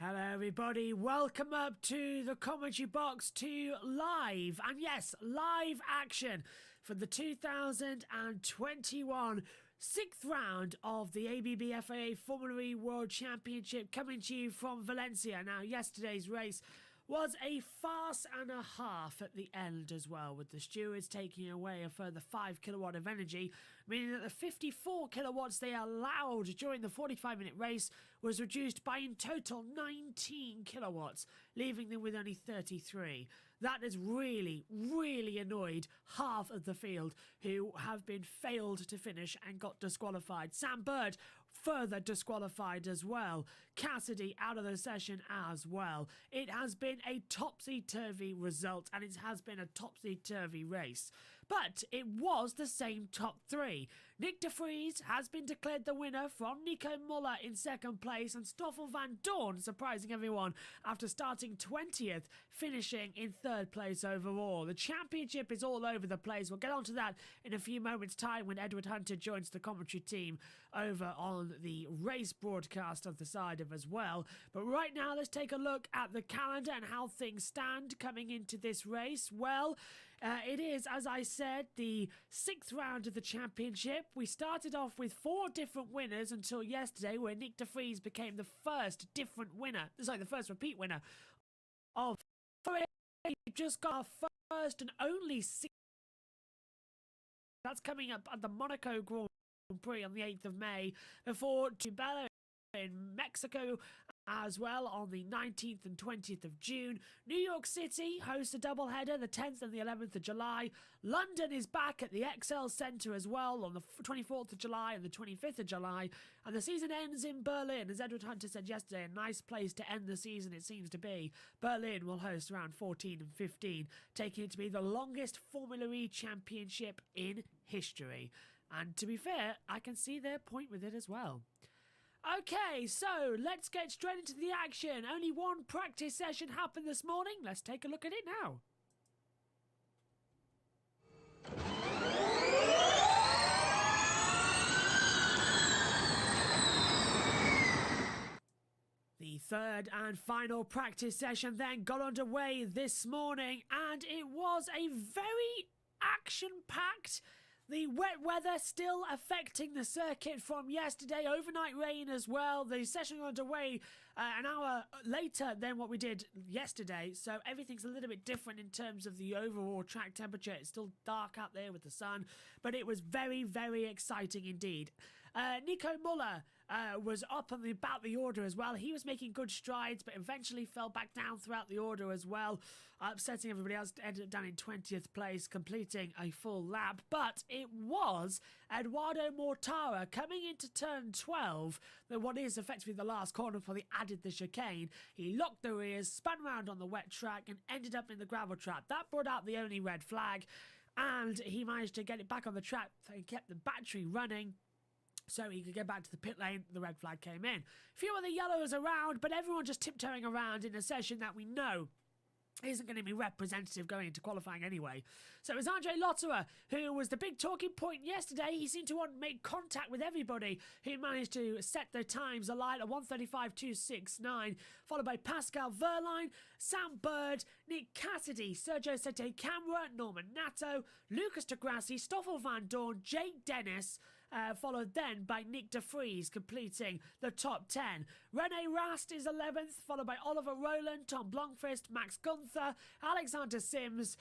Hello everybody, welcome up to the commentary box to live, and yes, live action for the 2021 sixth round of the ABBFAA Formula E World Championship, coming to you from Valencia. Now, yesterday's race was a farce and a half at the end as well, with the stewards taking away a further 5 kilowatt of energy, meaning that the 54 kilowatts they allowed during the 45-minute race was reduced by in total 19 kilowatts, leaving them with only 33. That has really, really annoyed half of the field, who have been failed to finish and got disqualified. Sam Burch further disqualified as well. Cassidy out of the session as well. It has been a topsy-turvy result, and it has been a topsy-turvy race. But it was the same top three. Nick de Vries has been declared the winner from Nico Muller in second place, and Stoffel van Dorn surprising everyone after starting 20th, finishing in third place overall. The championship is all over the place. We'll get onto that in a few moments' time when Edward Hunter joins the commentary team over on the race broadcast of the side of as well. But right now, let's take a look at the calendar and how things stand coming into this race. Well, it is, as I said, the sixth round of the championship. We started off with 4 different winners until yesterday, where Nick de Vries became the first different winner. Sorry, the first repeat winner of. We just got our first and only. That's coming up at the Monaco Grand Prix on the 8th of May, before Tubelo in Mexico as well on the 19th and 20th of June. New York City hosts a doubleheader the 10th and the 11th of July. London is back at the XL Centre as well on the 24th of July and the 25th of July. And the season ends in Berlin. As Edward Hunter said yesterday, a nice place to end the season it seems to be. Berlin will host around 14 and 15, taking it to be the longest Formula E championship in history. And to be fair, I can see their point with it as well. Okay, so let's get straight into the action. Only one practice session happened this morning. Let's take a look at it now. The third and final practice session then got underway this morning, and it was a very action-packed. The wet weather still affecting the circuit from yesterday, overnight rain as well. The session got underway an hour later than what we did yesterday, so everything's a little bit different in terms of the overall track temperature. It's still dark out there with the sun, but it was very, very exciting indeed. Nico Muller was up on about the order as well. He was making good strides, but eventually fell back down throughout the order as well, upsetting everybody else. Ended up down in 20th place, completing a full lap. But it was Eduardo Mortara coming into turn 12, what is effectively the last corner before they added the chicane. He locked the rears, spun around on the wet track, and ended up in the gravel trap. That brought out the only red flag, and he managed to get it back on the track. So he kept the battery running, so he could get back to the pit lane. The red flag came in. Few of the yellows around, but everyone just tiptoeing around in a session that we know isn't going to be representative going into qualifying anyway. So it was Andre Lotterer who was the big talking point yesterday. He seemed to want to make contact with everybody, who managed to set their times alight at 1:35.269, followed by Pascal Verline, Sam Bird, Nick Cassidy, Sergio Sete Camera, Norman Nato, Lucas de Grassi, Stoffel van Dorn, Jake Dennis, followed then by Nick de Vries, completing the top 10. Rene Rast is 11th, followed by Oliver Rowland, Tom Blomqvist, Max Gunther, Alexander Sims,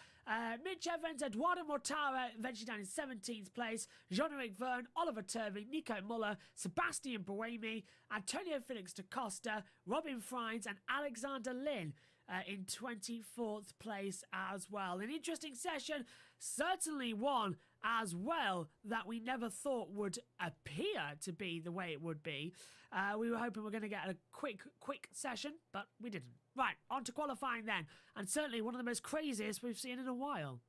Mitch Evans, Eduardo Mortara, eventually down in 17th place, Jean-Eric Verne, Oliver Turvey, Nico Muller, Sebastian Buemi, Antonio Felix da Costa, Robin Frines, and Alexander Lynn in 24th place as well. An interesting session, certainly one as well that we never thought would appear to be the way it would be. We were hoping we were going to get a quick session, but we didn't. Right, on to qualifying then, and certainly one of the most craziest we've seen in a while.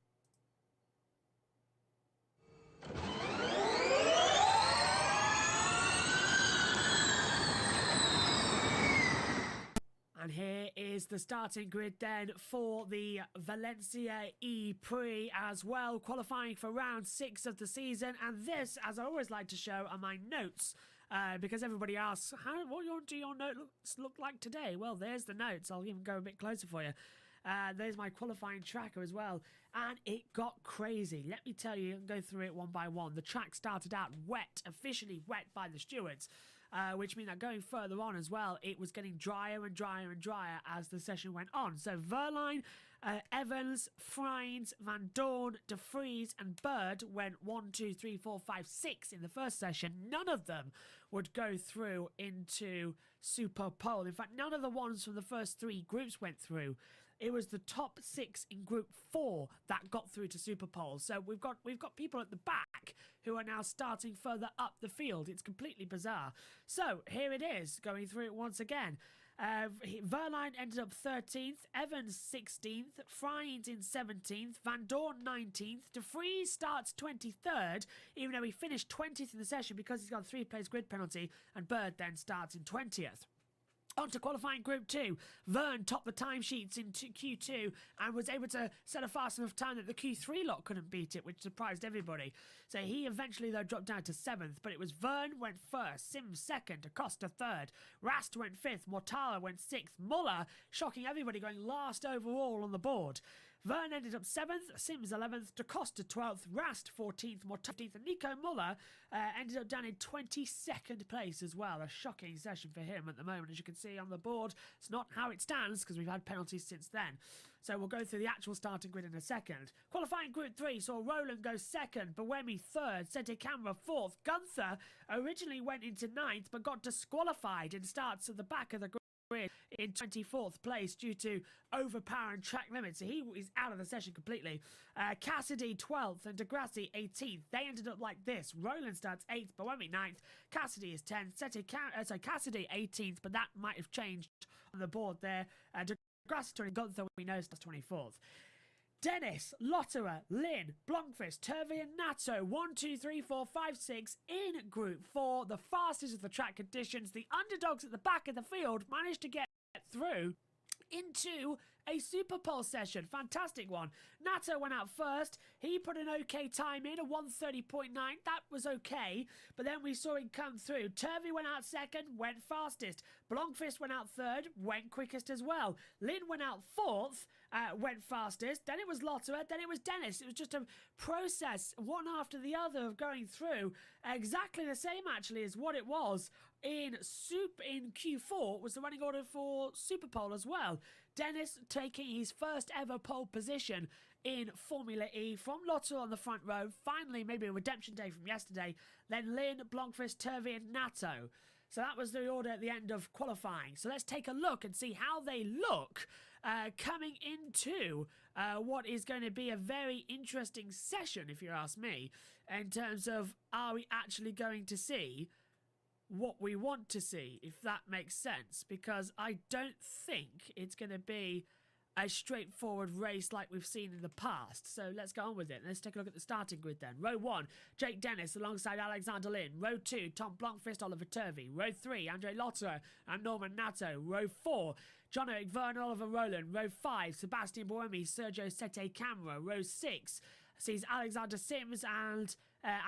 And here is the starting grid then for the Valencia ePrix as well, qualifying for round 6 of the season. And this, as I always like to show, are my notes because everybody asks, what do your notes look like today? Well, there's the notes. I'll even go a bit closer for you. There's my qualifying tracker as well, and it got crazy. Let me tell you, and go through it one by one. The track started out wet, officially wet by the stewards, which means that going further on as well, it was getting drier and drier and drier as the session went on. So Verline, Evans, Freins, Van Dorn, De Vries and Bird went 1, 2, 3, 4, 5, 6 in the first session. None of them would go through into Super Pole. In fact, none of the ones from the first 3 groups went through. It was the top 6 in Group 4 that got through to Super Pole. So we've got people at the back who are now starting further up the field. It's completely bizarre. So here it is, going through it once again. Verline ended up 13th, Evans 16th, Freins in 17th, Van Dorn 19th, De Vries starts 23rd, even though he finished 20th in the session because he's got a 3-place grid penalty, and Bird then starts in 20th. On to qualifying Group 2. Vern topped the timesheets in Q2 and was able to set a fast enough time that the Q3 lot couldn't beat it, which surprised everybody. So he eventually, though, dropped down to 7th, but it was Vern went 1st, Sims 2nd, Acosta 3rd, Rast went 5th, Mortara went 6th, Muller, shocking everybody, going last overall on the board. Vern ended up 7th, Sims 11th, DaCosta 12th, Rast 14th, Mortara 15th, and Nico Muller ended up down in 22nd place as well. A shocking session for him at the moment, as you can see on the board. It's not how it stands because we've had penalties since then. So we'll go through the actual starting grid in a second. Qualifying Group 3 saw Roland go 2nd, Boemi 3rd, Sete Camera 4th. Gunther originally went into 9th but got disqualified and starts at the back of the grid in 24th place due to overpowering track limits. So he is out of the session completely. Cassidy 12th and Degrassi 18th. They ended up like this. Roland starts 8th, Boemi 9th. Cassidy is 10th. Cassidy 18th, but that might have changed on the board there. Degrassi 20th, Gunther, we know, starts 24th. Dennis, Lotterer, Lynn, Blomqvist, Turvey and Nato, 1, 2, 3, 4, 5, 6 in Group 4, the fastest of the track conditions. The underdogs at the back of the field managed to get through into a Super Pole session. Fantastic one. Nato went out first. He put an okay time in, a 1:30.9. That was okay. But then we saw him come through. Turvey went out second, went fastest. Blomqvist went out third, went quickest as well. Lynn went out fourth, went fastest. Then it was Lotterer. Then it was Dennis. It was just a process, one after the other, of going through. Exactly the same, actually, as what it was in Q4 was the running order for Super Pole as well. Dennis taking his first ever pole position in Formula E from Lotterer on the front row. Finally, maybe a redemption day from yesterday. Then Lynn, Blomqvist, Turvey and Nato. So that was the order at the end of qualifying. So let's take a look and see how they look coming into what is going to be a very interesting session, if you ask me, in terms of, are we actually going to see what we want to see, if that makes sense? Because I don't think it's going to be a straightforward race like we've seen in the past. So let's go on with it. Let's take a look at the starting grid then. Row 1, Jake Dennis alongside Alexander Lynn. Row 2, Tom Blomqvist, Oliver Turvey. Row 3, Andre Lotterer and Norman Nato. Row 4, John-Eric Verne, Oliver Rowland. Row 5, Sebastian Boemi, Sergio Sete Camera. Row 6 sees Alexander Sims and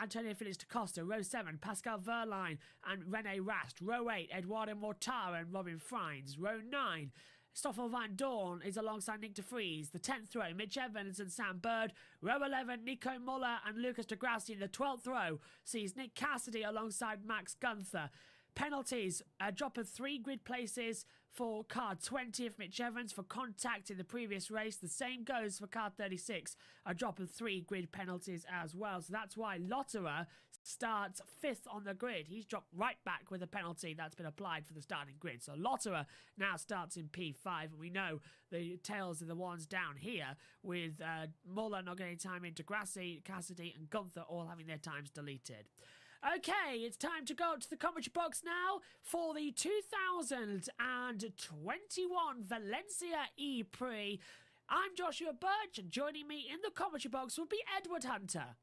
Antonio Felix da Costa. Row 7, Pascal Verline and Rene Rast. Row 8, Eduardo Mortara and Robin Freins. Row 9, Stoffel Van Dorn is alongside Nick De Vries. The 10th row, Mitch Evans and Sam Bird. Row 11, Nico Muller and Lucas Degrassi. In the 12th row sees Nick Cassidy alongside Max Gunther. Penalties, a drop of 3 grid places for car 20 of Mitch Evans for contact in the previous race. The same goes for car 36, a drop of 3 grid penalties as well. So that's why Lotterer starts 5th on the grid. He's dropped right back with a penalty that's been applied for the starting grid. So Lotterer now starts in P5, and we know the tails are the ones down here, with Muller not getting time in, Degrassi, Cassidy and Gunther all having their times deleted. Okay, it's time to go to the commentary box now for the 2021 Valencia ePrix. I'm Joshua Burch, and joining me in the commentary box will be Edward Hunter.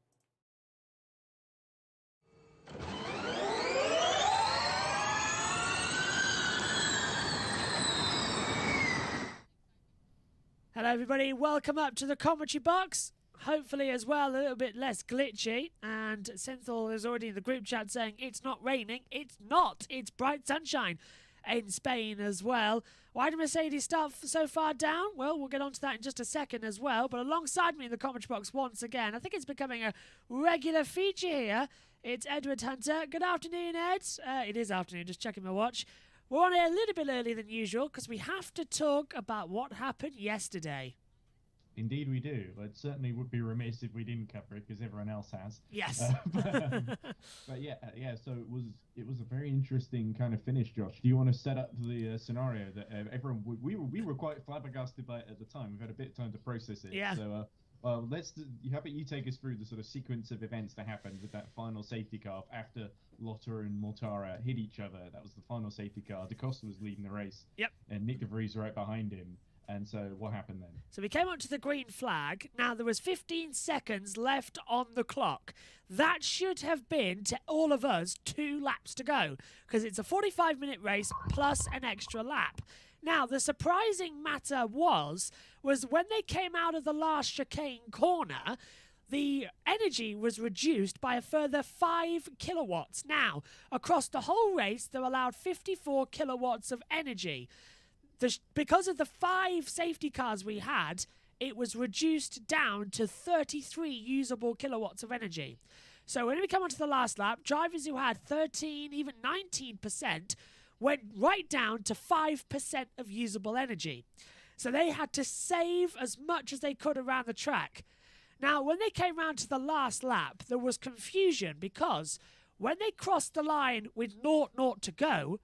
Hello everybody, welcome up to the commentary box. hopefully as well a little bit less glitchy. And Synthal is already in the group chat saying it's not raining. It's not. It's bright sunshine in Spain as well. Why did Mercedes start so far down? Well, we'll get onto that in just a second as well. But alongside me in the comment box once again, I think it's becoming a regular feature here. It's Edward Hunter. Good afternoon, Ed. It is afternoon, just checking my watch. We're on here a little bit earlier than usual because we have to talk about what happened yesterday. Indeed we do. It certainly would be remiss if we didn't cover it because everyone else has. Yes. But yeah. So it was a very interesting kind of finish, Josh. Do you want to set up the scenario that everyone we were quite flabbergasted by it at the time. We've had a bit of time to process it. Yeah. So how about you take us through the sort of sequence of events that happened with that final safety car after Lotta and Mortara hit each other. That was the final safety car. Da Costa was leading the race. Yep. And Nick de Vries right behind him. And so what happened then? So we came up to the green flag. Now there was 15 seconds left on the clock. That should have been, to all of us, 2 laps to go because it's a 45-minute race plus an extra lap. Now, the surprising matter was when they came out of the last chicane corner, the energy was reduced by a further 5 kilowatts. Now, across the whole race, they're allowed 54 kilowatts of energy. Because of the 5 safety cars we had, it was reduced down to 33 usable kilowatts of energy. So when we come onto the last lap, drivers who had 13, even 19%, went right down to 5% of usable energy. So they had to save as much as they could around the track. Now, when they came round to the last lap, there was confusion because when they crossed the line with 0-0 to go,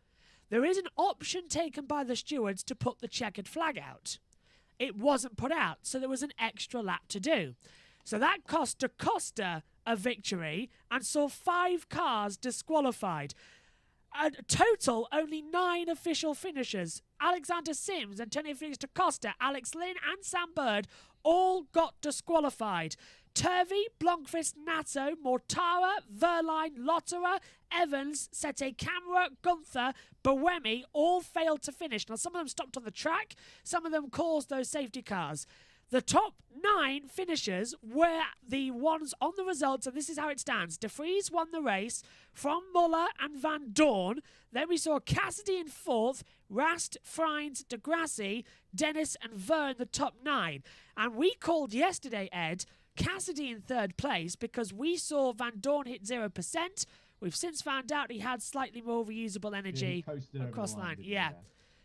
there is an option taken by the stewards to put the checkered flag out. It wasn't put out, so there was an extra lap to do. So that cost Da Costa a victory and saw 5 cars disqualified. A total, only 9 official finishers. Alexander Sims, Antonio Felix da Costa, Alex Lynn and Sam Bird all got disqualified. Turvey, Blomqvist, Nato, Mortara, Verline, Lotterer, Evans, Sete Camera, Gunther, Boemi all failed to finish. Now, some of them stopped on the track. Some of them caused those safety cars. The top 9 finishers were the ones on the results, and this is how it stands. De Vries won the race from Muller and Van Dorn. Then we saw Cassidy in 4th, Rast, Freins, De Grassi, Dennis and Verne the top 9. And we called yesterday, Ed, Cassidy in 3rd place because we saw Van Dorn hit 0%. We've since found out he had slightly more reusable energy across the line. Yeah.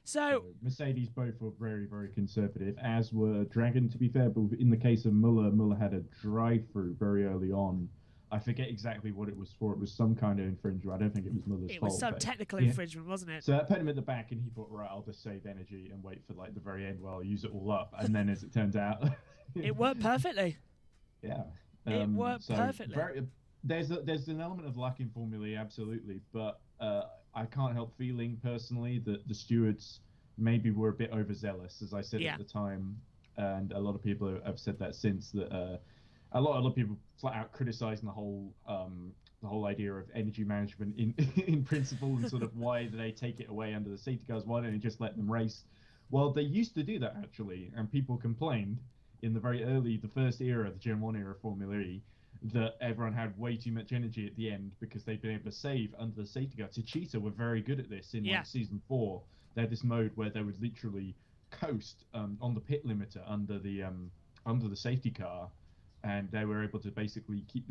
So Mercedes both were very, very conservative, as were Dragon, to be fair. But in the case of Muller had a drive-through very early on. I forget exactly what it was for. It was some kind of infringement. I don't think it was Muller's fault. It was some technical infringement, wasn't it? So that put him at the back, and he thought, right, I'll just save energy and wait for the very end while I use it all up. And then, as it turns out, it worked perfectly. Yeah, it worked perfectly. There's an element of luck in Formula E, absolutely, but I can't help feeling personally that the stewards maybe were a bit overzealous, as I said at the time, and a lot of people have said that since. That a lot of people flat out criticizing the whole idea of energy management in principle, and sort of why do they take it away under the safety cars? Why don't they just let them race? Well, they used to do that actually, and people complained in the first era, the Gen 1 era of Formula E, that everyone had way too much energy at the end because they'd been able to save under the safety car. Techeetah were very good at this in season 4. They had this mode where they would literally coast on the pit limiter under the safety car, and they were able to basically keep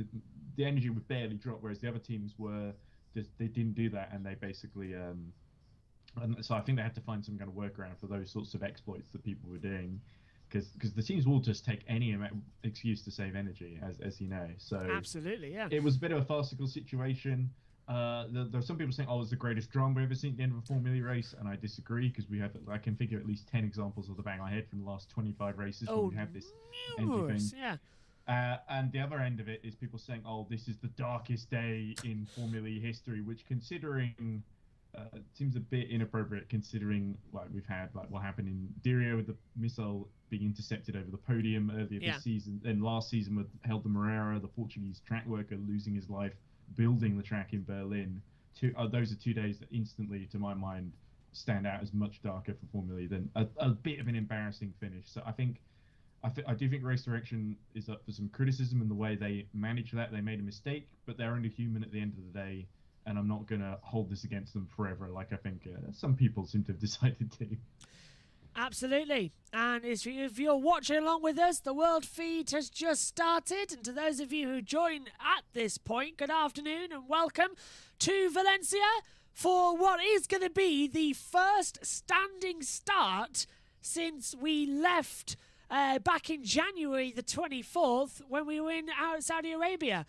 the energy would barely drop, whereas the other teams they didn't do that, and they basically and so I think they had to find some kind of workaround for those sorts of exploits that people were doing. Because the teams will just take any excuse to save energy, as you know. So absolutely, yeah. It was a bit of a farcical situation. There are some people saying, "Oh, it's the greatest drama we've ever seen at the end of a Formula E race," and I disagree because I can figure at least 10 examples off the back of my head from the last 25 races where we have this numerous, energy thing. And the other end of it is people saying, "Oh, this is the darkest day in Formula E history," which, considering. It seems a bit inappropriate considering we've had what happened in Dirio with the missile being intercepted over the podium earlier this season, and last season with Helder Moreira, the Portuguese track worker, losing his life building the track in Berlin. Those are 2 days that instantly, to my mind, stand out as much darker for Formula E than a bit of an embarrassing finish. So I think I do think Race Direction is up for some criticism in the way they managed that. They made a mistake, but they're only human at the end of the day, and I'm not going to hold this against them forever like I think some people seem to have decided to. Absolutely. And if you're watching along with us, the world feed has just started. And to those of you who join at this point, good afternoon and welcome to Valencia for what is going to be the first standing start since we left back in January the 24th when we were in Saudi Arabia.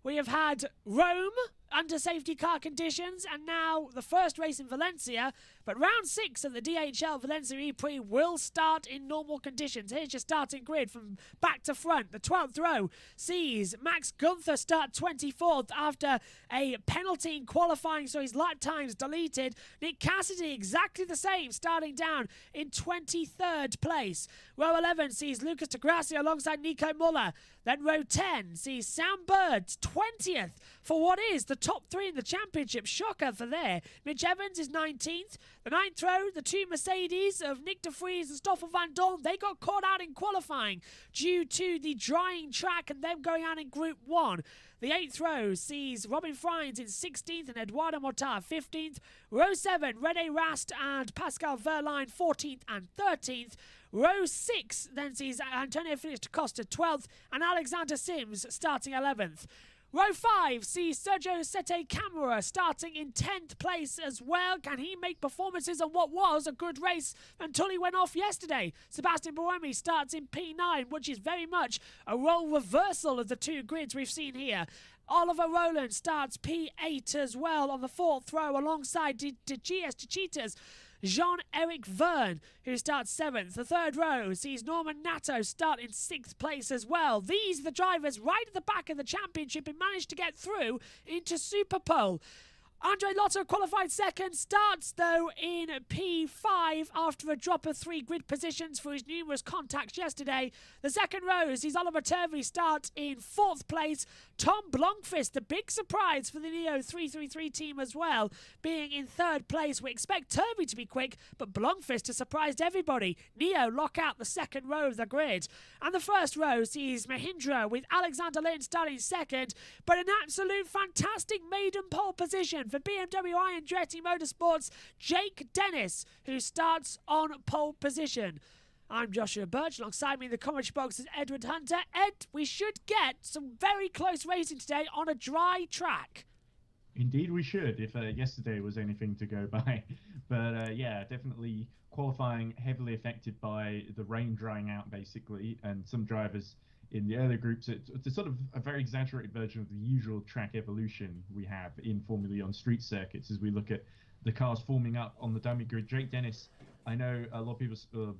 We have had Rome under safety car conditions and now the first race in Valencia. But round 6 of the DHL Valencia ePrix will start in normal conditions. Here's your starting grid from back to front. The 12th row sees Max Gunther start 24th after a penalty in qualifying, so his lap time's deleted. Nick Cassidy exactly the same, starting down in 23rd place. Row 11 sees Lucas de Gracia alongside Nico Muller. Then row 10 sees Sam Bird 20th for what is the top 3 in the championship. Shocker for there. Mitch Evans is 19th. The 9th row, the 2 Mercedes of Nick de Vries and Stoffel van Dorn, they got caught out in qualifying due to the drying track and them going out in Group 1. The 8th row sees Robin Freins in 16th and Eduardo Mortar 15th. Row 7, Rene Rast and Pascal Verline 14th and 13th. Row 6 then sees Antonio Felix da Costa 12th and Alexander Sims starting 11th. Row 5 sees Sergio Sette Camara starting in 10th place as well. Can he make performances on what was a good race until he went off yesterday? Sebastian Buemi starts in P9, which is very much a role reversal of the 2 grids we've seen here. Oliver Rowland starts P8 as well on the 4th row alongside De Cheetahs. Jean-Eric Verne, who starts 7th. The 3rd row sees Norman Nato start in 6th place as well. These are the drivers right at the back of the championship and managed to get through into Superpole. Andre Lotto qualified 2nd, starts though in P5 after a drop of 3 grid positions for his numerous contacts yesterday. The 2nd row sees Oliver Turvey start in 4th place. Tom Blomqvist, the big surprise for the Neo 333 team as well, being in 3rd place. We expect Turvey to be quick, but Blomqvist has surprised everybody. Neo lock out the 2nd row of the grid. And the 1st row sees Mahindra with Alexander Lynn starting 2nd, but an absolute fantastic maiden pole position for BMW I Andretti Motorsports, Jake Dennis, who starts on pole position. I'm Joshua Burch. Alongside me in the commentary box is Edward Hunter. Ed, we should get some very close racing today on a dry track. Indeed we should, if yesterday was anything to go by. But yeah, definitely qualifying heavily affected by the rain drying out, basically, and some drivers in the earlier groups. It's sort of a very exaggerated version of the usual track evolution we have in Formula E on street circuits as we look at the cars forming up on the dummy grid. Jake Dennis, I know a lot of people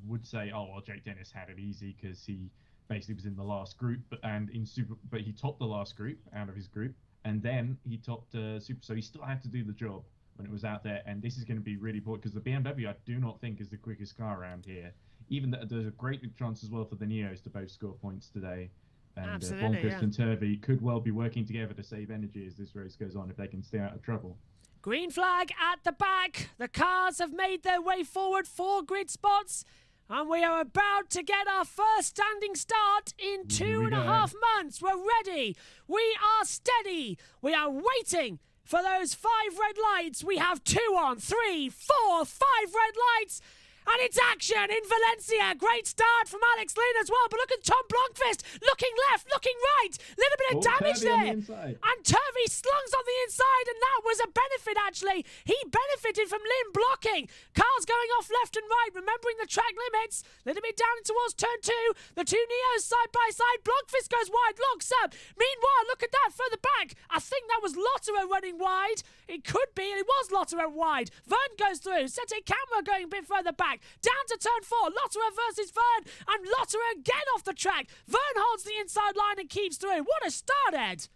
would say, oh, well, Jake Dennis had it easy because he basically was in the last group, but he topped the last group out of his group, and then he topped Super, so he still had to do the job when it was out there. And this is going to be really important because the BMW, I do not think, is the quickest car around here. Even there's a great chance as well for the Neos to both score points today. And Blomqvist and Turvey could well be working together to save energy as this race goes on if they can stay out of trouble. Green flag at the back. The cars have made their way forward 4 grid spots. And we are about to get our first standing start in 2.5 months. We're ready. We are steady. We are waiting for those 5 red lights. We have 2 on, 3, 4, 5 red lights. And it's action in Valencia. Great start from Alex Lynn as well. But look at Tom Blomqvist. Looking left, looking right. Little bit of damage there. And Turvey slungs on the inside. And that was a benefit, actually. He benefited from Lynn blocking. Cars going off left and right, remembering the track limits. Little bit down towards turn 2. The 2 Neos side by side. Blomqvist goes wide, locks up. Meanwhile, look at that further back. I think that was Lotterer running wide. It could be. It was Lotterer wide. Verne goes through. Sette Camara going a bit further back. Down to turn 4, Lotterer versus Verne, and Lotterer again off the track. Verne holds the inside line and keeps through. What a start, Ed!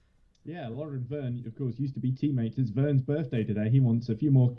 Yeah, Laura and Verne, of course, used to be teammates. It's Verne's birthday today. He wants a few more.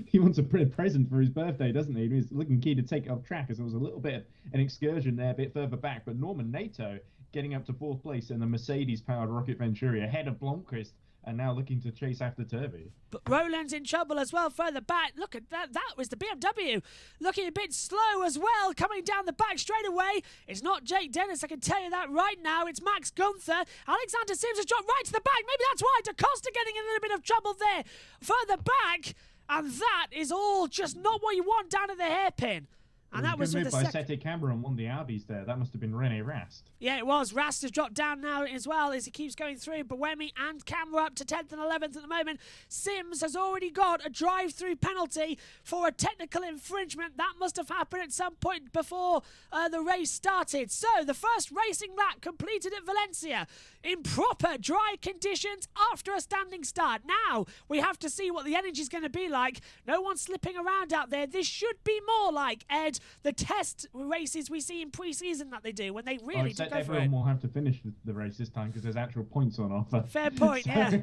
He wants a present for his birthday, doesn't he? He's looking keen to take it off track, as there was a little bit of an excursion there, a bit further back. But Norman Nato getting up to 4th place in the Mercedes-powered Rocket Venturi ahead of Blomqvist. and now looking to chase after Turvey. But Roland's in trouble as well further back. Look at that. That was the BMW. Looking a bit slow as well, coming down the back straight away. It's not Jake Dennis, I can tell you that right now. It's Max Gunther. Alexander Sims has dropped right to the back. Maybe that's why DaCosta getting in a little bit of trouble there. Further back. And that is all just not what you want down at the hairpin. And that was with the second. Cameron won the Arby's there. That must have been Rene Rast. Yeah, it was. Rast has dropped down now as well as he keeps going through. Buemi and Camera up to 10th and 11th at the moment. Sims has already got a drive-through penalty for a technical infringement. That must have happened at some point before the race started. So, the first racing lap completed at Valencia in proper dry conditions after a standing start. Now, we have to see what the energy is going to be like. No one's slipping around out there. This should be more like, Ed, the test races we see in pre-season that they do when they really do go for it. Everyone will have to finish the race this time because there's actual points on offer. Fair point, yeah.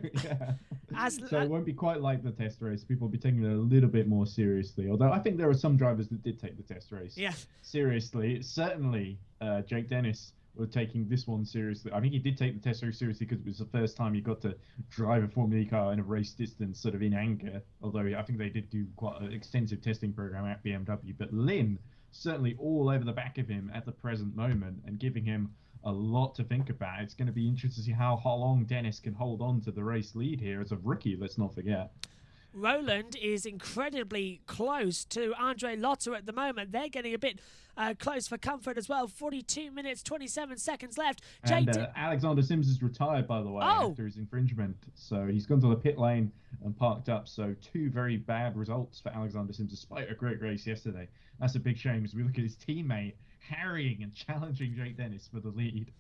So it won't be quite like the test race. People will be taking it a little bit more seriously. Although I think there are some drivers that did take the test race seriously. Certainly, Jake Dennis were taking this one seriously. I think he did take the test race seriously because it was the first time he got to drive a Formula E car in a race distance, sort of in anger. Although I think they did do quite an extensive testing program at BMW. But Lynn certainly all over the back of him at the present moment and giving him a lot to think about. It's going to be interesting to see how long Dennis can hold on to the race lead here as a rookie, let's not forget. Roland is incredibly close to Andre Lotter at the moment. They're getting a bit close for comfort as well. 42 minutes, 27 seconds left. And Alexander Sims is retired, by the way, after his infringement. So he's gone to the pit lane and parked up. So 2 very bad results for Alexander Sims, despite a great race yesterday. That's a big shame as we look at his teammate harrying and challenging Jake Dennis for the lead.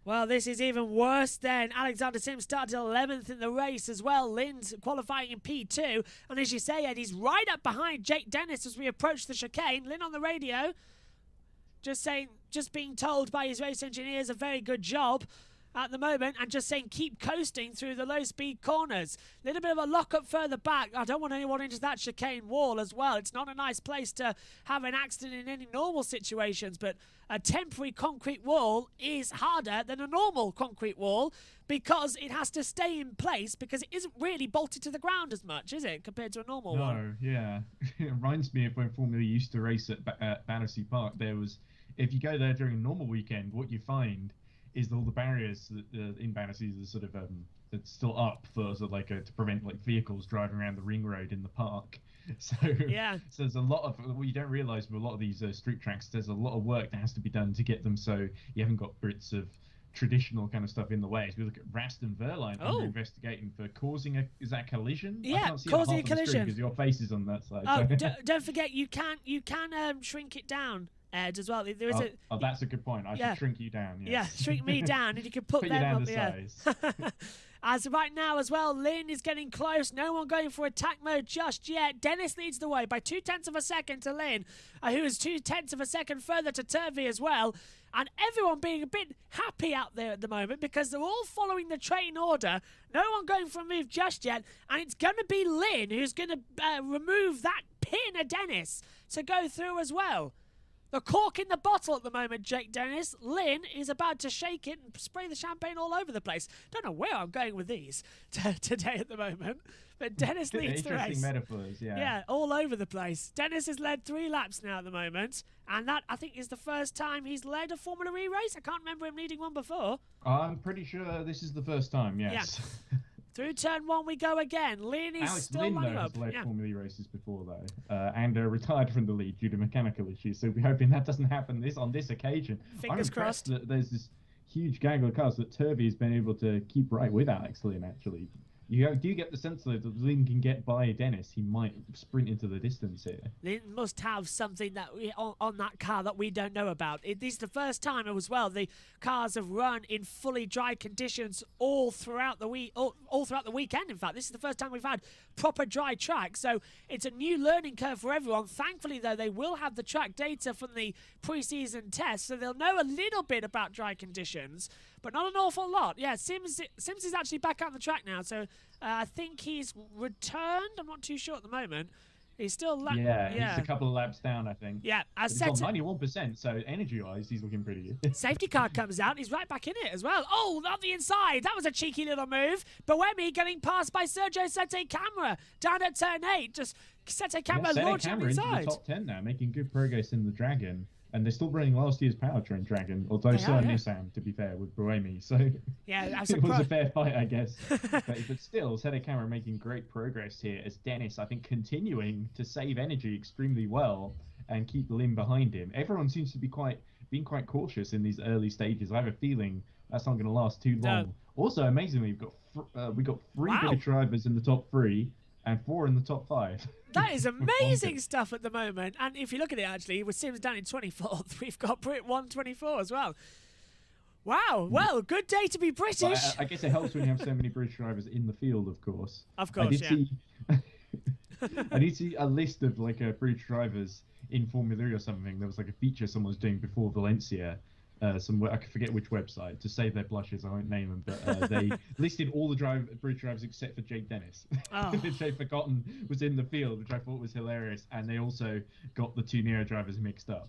Well, this is even worse then. Alexander Sims started 11th in the race as well. Lynn's qualifying in P2. And as you say, Ed, he's right up behind Jake Dennis as we approach the chicane. Lynn on the radio, just being told by his race engineers a very good job at the moment, and just saying keep coasting through the low-speed corners. A little bit of a lock-up further back. I don't want anyone into that chicane wall as well. It's not a nice place to have an accident in any normal situations, but a temporary concrete wall is harder than a normal concrete wall because it has to stay in place because it isn't really bolted to the ground as much, is it, compared to a normal one? No, yeah. It reminds me of when Formula used to race at Battersea Park. There was, if you go there during a normal weekend, what you find is all the barriers in Battersea are sort of it's still up for sort of to prevent vehicles driving around the ring road in the park. So yeah, so there's a lot of what you don't realise with a lot of these street tracks. There's a lot of work that has to be done to get them so you haven't got bits of traditional kind of stuff in the way. As we look at Rast and Verline under investigating for causing a collision. Yeah, I can't see causing a collision because your face is on that side. Oh, don't forget you can shrink it down, Ed, as well. There is that's a good point. I should shrink you down. Yes. Yeah, shrink me down, and you can put them down up. The size. As right now as well, Lynn is getting close. No one going for attack mode just yet. Dennis leads the way by 0.2 of a second to Lynn, who is 0.2 of a second further to Turvey as well. And everyone being a bit happy out there at the moment because they're all following the train order. No one going for a move just yet. And it's going to be Lynn who's going to remove that pin of Dennis to go through as well. The cork in the bottle at the moment, Jake Dennis. Lynn is about to shake it and spray the champagne all over the place. Don't know where I'm going with these today at the moment. But Dennis leads the race. Interesting metaphors, yeah. Yeah, all over the place. Dennis has led 3 laps now at the moment. And that, I think, is the first time he's led a Formula E race. I can't remember him leading one before. I'm pretty sure this is the first time, yes. Yeah. Through turn 1 we go again. Lynn is still running up. Alex Lynn has led Formula E races before, though, and retired from the lead due to mechanical issues. So we're hoping that doesn't happen on this occasion. Fingers crossed. That there's this huge gang of cars that Turvey has been able to keep right with Alex Lynn, actually. You do get the sense that Lynn can get by Dennis. He might sprint into the distance here. Lynn must have something that on that car that we don't know about. This is the first time as well the cars have run in fully dry conditions all throughout the week, all throughout the weekend. In fact, this is the first time we've had proper dry track. So it's a new learning curve for everyone. Thankfully, though, they will have the track data from the pre-season test, so they'll know a little bit about dry conditions, but not an awful lot. Yeah, Sims is actually back out on the track now, so I think he's returned. I'm not too sure at the moment. He's still he's a couple of laps down, I think. Yeah, he's on 91%, so energy-wise, he's looking pretty good. Safety car comes out. He's right back in it as well. Oh, on the inside. That was a cheeky little move. Buemi getting passed by Sergio Sette Camera down at turn 8. Just Sette Camera launching on the inside. Into the top 10 now, making good progress in the Dragon. And they're still running last year's powertrain Dragon, although so are Nissan, to be fair, with Buemi. So yeah, it was a fair fight, I guess. but still, Sette Camera making great progress here as Dennis, I think, continuing to save energy extremely well and keep Lynn behind him. Everyone seems to be being quite cautious in these early stages. I have a feeling that's not going to last too long. No. Also, amazingly, we've got 3 British drivers in the top 3 and 4 in the top 5. That is amazing stuff at the moment. And if you look at it, actually, with Sims down in 24th, we've got Brit 124 as well. Wow. Well, good day to be British. Well, I guess it helps when you have so many British drivers in the field, of course. Of course, I did see a list of British drivers in Formula E or something. There was a feature someone was doing before Valencia. I forget which website. To save their blushes, I won't name them, but they listed all the British drivers except for Jake Dennis, which they'd forgotten was in the field, which I thought was hilarious. And they also got the 2 Nero drivers mixed up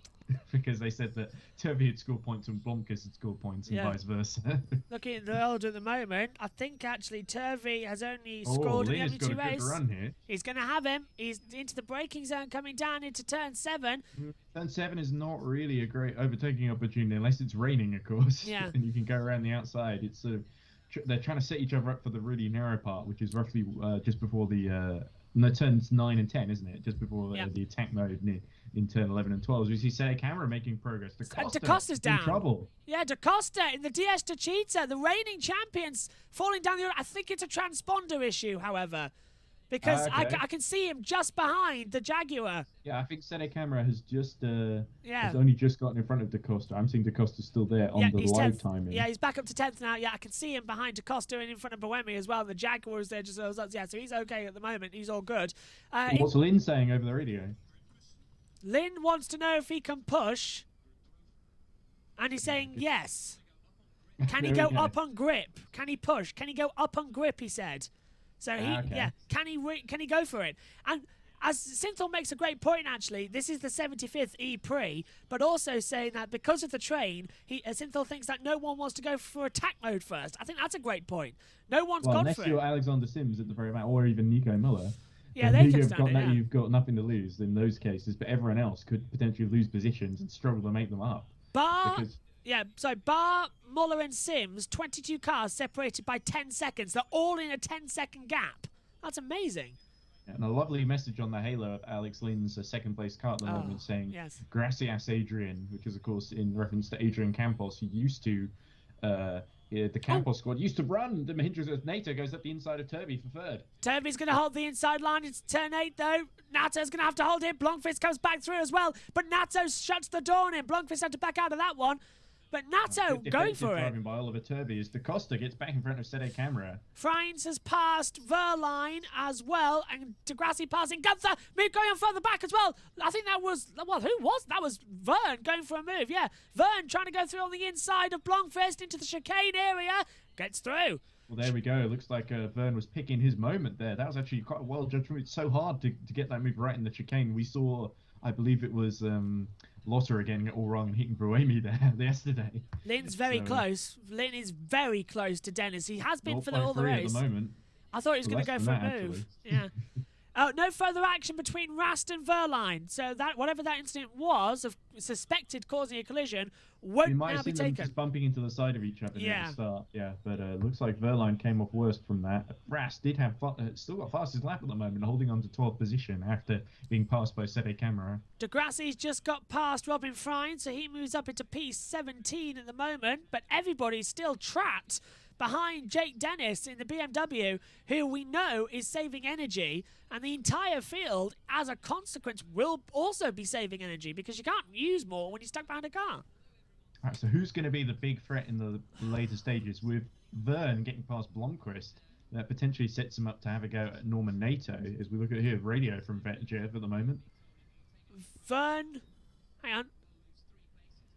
because they said that Turvey had scored points and Blomqvist had scored points and vice versa. Looking at the order at the moment, I think actually Turvey has only scored in the only 2 races. Run here. He's going to have him. He's into the braking zone coming down into turn 7. Turn 7 is not really a great overtaking opportunity unless it's raining, of course. Yeah. And you can go around the outside. It's they're trying to set each other up for the really narrow part, which is roughly just before the turns 9 and 10, isn't it? Just before the attack mode in turn 11 and 12. We see Sette Camera making progress. DaCosta's down. In trouble. Yeah, DaCosta in the DS Techeetah, the reigning champions, falling down the order. I think it's a transponder issue, however. Because I can see him just behind the Jaguar. Yeah, I think Sette Camera has has only just gotten in front of DaCosta. I'm seeing DaCosta still there on the live timing. Yeah, he's back up to 10th now. Yeah, I can see him behind DaCosta and in front of Buemi as well. The Jaguar is there just so he's okay at the moment. He's all good. What's Lynn saying over the radio? Lynn wants to know if he can push, and he's saying yes. Can he go up on grip? Can he push? Can he go up on grip? He said. So can he go for it? And as Synthol makes a great point, actually, this is the 75th ePrix, but also saying that because of the train, Synthol thinks that no one wants to go for attack mode first. I think that's a great point. No one's gone for it. Unless you're Alexander Sims at the very back, or even Nico Muller. Yeah, they can stand it. You've got nothing to lose in those cases, but everyone else could potentially lose positions and struggle to make them up. Bar, Muller and Sims, 22 cars separated by 10 seconds. They're all in a 10-second gap. That's amazing. Yeah, and a lovely message on the halo of Alex Lynn's second-place car at the moment saying, Gracias, Adrian, which is, of course, in reference to Adrian Campos, who used to, the Campos squad used to run. The Mahindra NATO goes up the inside of Turvey for 3rd. Turvey's going to hold the inside line. It's turn 8, though. Nato's going to have to hold it. Blomqvist comes back through as well, but Nato shuts the door on him. Blomqvist had to back out of that one. But Nato going for it. Driving by Oliver Turvey as DaCosta gets back in front of Sette Camera. Frines has passed Verline as well, and Degrassi passing Gunther. Move going on further back as well. I think that was, that was Vern going for a move, yeah. Vern trying to go through on the inside of Blomqvist into the chicane area. Gets through. Well, there we go. It looks like Vern was picking his moment there. That was actually quite a well judged move. It's so hard to get that move right in the chicane. We saw, I believe it was Lotter again all wrong and hitting Buemi there yesterday. Lynn's very close. Lynn is very close to Dennis. He has been for all the race. At the moment. I thought he was going to go for a move. Yeah. No further action between Rast and Verline. So that whatever that incident was of suspected causing a collision won't now be taken. Just bumping into the side of each other at the start. Yeah, but looks like Verline came off worst from that. Rast did have still got fastest lap at the moment, holding on to 12th position after being passed by Sette Camera. Degrassi's just got past Robin Frine, so he moves up into P17 at the moment, but everybody's still trapped behind Jake Dennis in the BMW, who we know is saving energy, and the entire field, as a consequence, will also be saving energy because you can't use more when you're stuck behind a car. All right, so who's going to be the big threat in the later stages? With Vern getting past Blomqvist, that potentially sets him up to have a go at Norman Nato, as we look at here, radio from Jeff at the moment. Vern, hang on.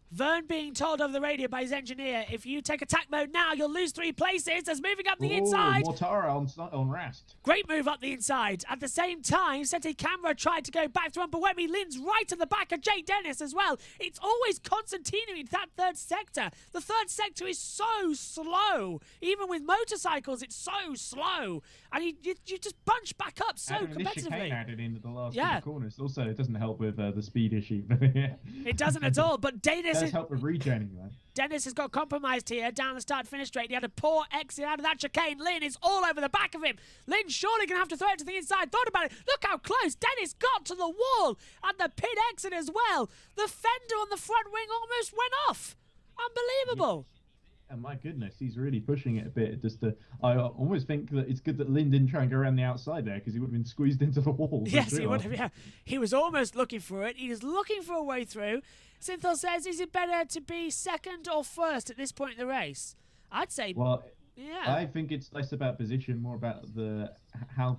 Vern being told over the radio by his engineer, if you take attack mode now, you'll lose 3 places. There's moving up the inside. Mortara on Rast. Great move up the inside. At the same time, Sete Camera tried to go back through, but Webby Lynn's right at the back of Jake Dennis as well. It's always Constantino in that third sector. The third sector is so slow. Even with motorcycles, it's so slow. And you just bunch back up so competitively. Added into the last couple of corners. Also, it doesn't help with the speed issue. It doesn't at all, but Dennis does help with regening, though. Dennis has got compromised here down the start-finish straight. He had a poor exit out of that chicane. Lynn is all over the back of him. Lynn surely going to have to throw it to the inside. Thought about it. Look how close Dennis got to the wall and the pit exit as well. The fender on the front wing almost went off. Unbelievable. And my goodness, he's really pushing it a bit. I almost think that it's good that Lynn didn't try and go around the outside there because he would have been squeezed into the wall. Yes, he would have. Yeah, he was almost looking for it. He was looking for a way through. Synthol says, is it better to be second or first at this point in the race? I'd say, I think it's less about position, more about how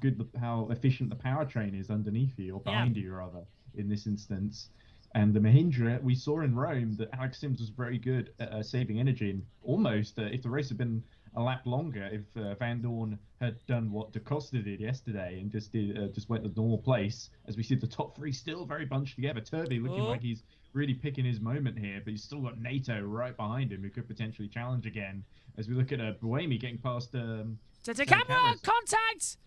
efficient the powertrain is underneath you, or behind you rather, in this instance. And the Mahindra, we saw in Rome that Alex Sims was very good at saving energy. And almost, if the race had been a lap longer, if Van Dorn had done what Da Costa did yesterday and just went the normal place, as we see the top 3 still very bunched together. Turvey looking like he's really picking his moment here, but he's still got NATO right behind him who could potentially challenge again. As we look at Buemi getting past... So the camera, contact!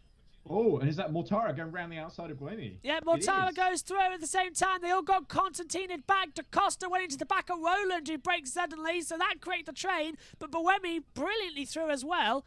Oh, and is that Mortara going around the outside of Buemi? Yeah, Mortara goes through at the same time. They all got Constantine back. Da Costa went into the back of Roland, who breaks suddenly, so that created the train. But Buemi brilliantly through as well.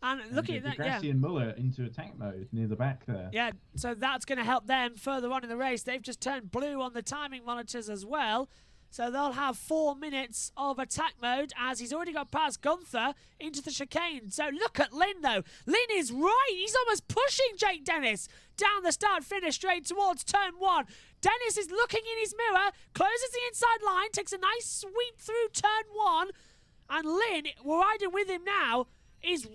And looking at that, Grassi and Muller into attack mode near the back there. Yeah, so that's going to help them further on in the race. They've just turned blue on the timing monitors as well. So they'll have 4 minutes of attack mode as he's already got past Gunther into the chicane. So look at Lynn, though. Lynn is right. He's almost pushing Jake Dennis down the start-finish straight towards turn 1. Dennis is looking in his mirror, closes the inside line, takes a nice sweep through turn 1. And Lynn, we're riding with him now, he's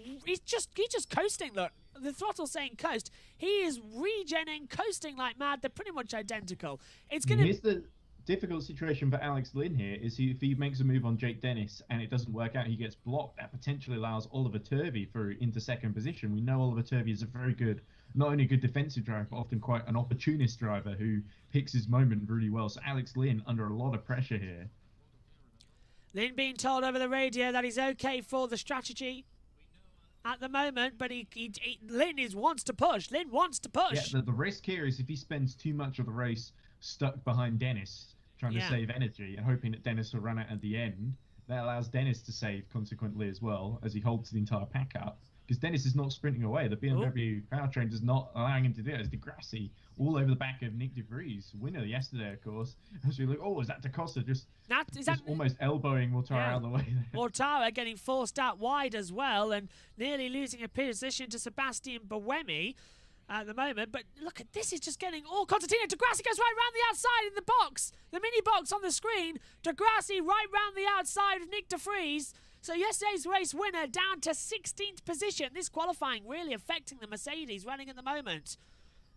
just coasting, look. The throttle's saying coast. He is regenning, coasting like mad. They're pretty much identical. It's going to... difficult situation for Alex Lynn here is if he makes a move on Jake Dennis and it doesn't work out, he gets blocked. That potentially allows Oliver Turvey into second position. We know Oliver Turvey is a very good, not only a good defensive driver, but often quite an opportunist driver who picks his moment really well. So Alex Lynn under a lot of pressure here. Lynn being told over the radio that he's okay for the strategy at the moment, but Lynn wants to push. Lynn wants to push. Yeah, the risk here is if he spends too much of the race stuck behind Dennis, trying to save energy and hoping that Dennis will run out at the end. That allows Dennis to save consequently as well as he holds the entire pack up. Because Dennis is not sprinting away. The BMW powertrain is not allowing him to do it. It's De Grassi all over the back of Nick De Vries, winner yesterday, of course. As we look, is that Da Costa just almost elbowing Mortara out of the way there? Mortara getting forced out wide as well and nearly losing a position to Sebastian Buemi at the moment. But look at this, is just getting Constantino. De Grassi goes right round the outside in the box, the mini box on the screen. De Grassi right round the outside of Nick De Vries. So yesterday's race winner down to 16th position. This qualifying really affecting the Mercedes running at the moment.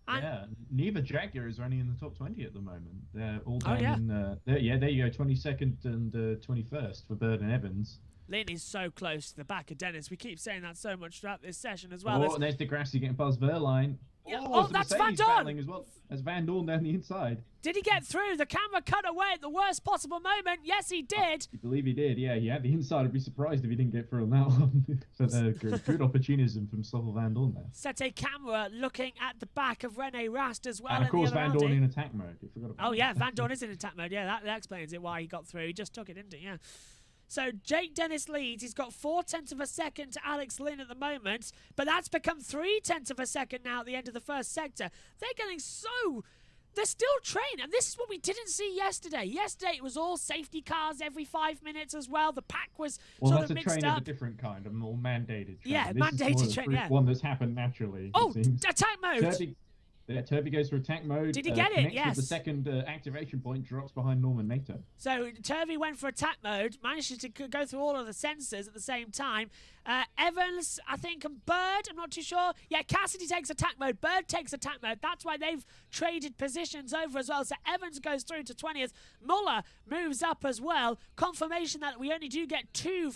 And neither Jaguar is running in the top 20 at the moment. They're all down there you go, 22nd and 21st for Bird and Evans. Lynn is so close to the back of Dennis. We keep saying that so much throughout this session as well. And there's De Grassi getting past Verline. That's Van Dorn as well. That's Van Dorn down the inside. Did he get through? The camera cut away at the worst possible moment. Yes, he did. I believe he did. Yeah, he had the inside. I'd be surprised if he didn't get through on that one. So good opportunism from Stoffel Van Dorn there. Sete camera looking at the back of Rene Rast as well. And of course, Van Dorn in attack mode. Van Dorn is in attack mode. Yeah, that explains it why he got through. He just took it, didn't he? Yeah. So Jake Dennis leads. He's got 0.4 of a second to Alex Lynn at the moment, but that's become 0.3 of a second now at the end of the first sector. They're still training, and this is what we didn't see yesterday. Yesterday it was all safety cars every 5 minutes as well. The pack was sort of mixed up. That's a train of a different kind, a more mandated train. Yeah, mandated train, one that's happened naturally. Attack mode! Yeah, Turvey goes for attack mode. Did he get it? Connects Yes. with the second activation point, drops behind Norman Nato. So Turvey went for attack mode, managed to go through all of the sensors at the same time. Evans, I think, and Bird, I'm not too sure. Yeah, Cassidy takes attack mode, Bird takes attack mode. That's why they've traded positions over as well. So Evans goes through to 20th. Muller moves up as well. Confirmation that we only do get 2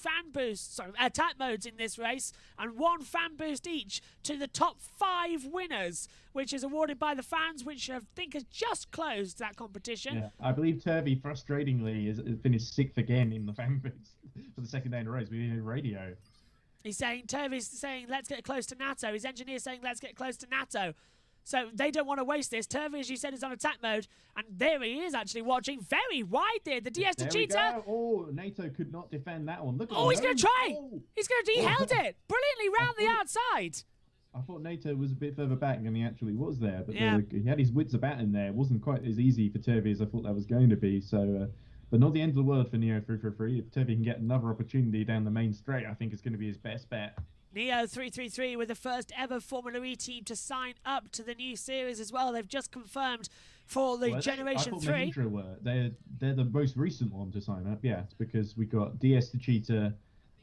attack modes in this race, and 1 fan boost each to the top 5 winners, which is awarded by the fans, which I think has just closed that competition. Yeah, I believe Turvey, frustratingly, has finished 6th again in the fan boost for the second day in a row. We did radio. He's saying, Turvey's saying, let's get close to Nato. His engineer's saying, let's get close to Nato. So they don't want to waste this. Turvey, as you said, is on attack mode. And there he is actually watching very wide there. The DS to Cheetah. Oh, Nato could not defend that one. Look at he's going to try. Oh. He held it brilliantly round the outside. I thought Nato was a bit further back than he actually was there. But yeah. he had his wits about in there. It wasn't quite as easy for Turvey as I thought that was going to be. So, but not the end of the world for Neo 333. If Turvey can get another opportunity down the main straight, I think it's going to be his best bet. Neo 333 with the first ever Formula E team to sign up to the new series as well. They've just confirmed for the Generation 3. Mahindra were. They're the most recent one to sign up. Yeah, it's because we got DS to Cheetah,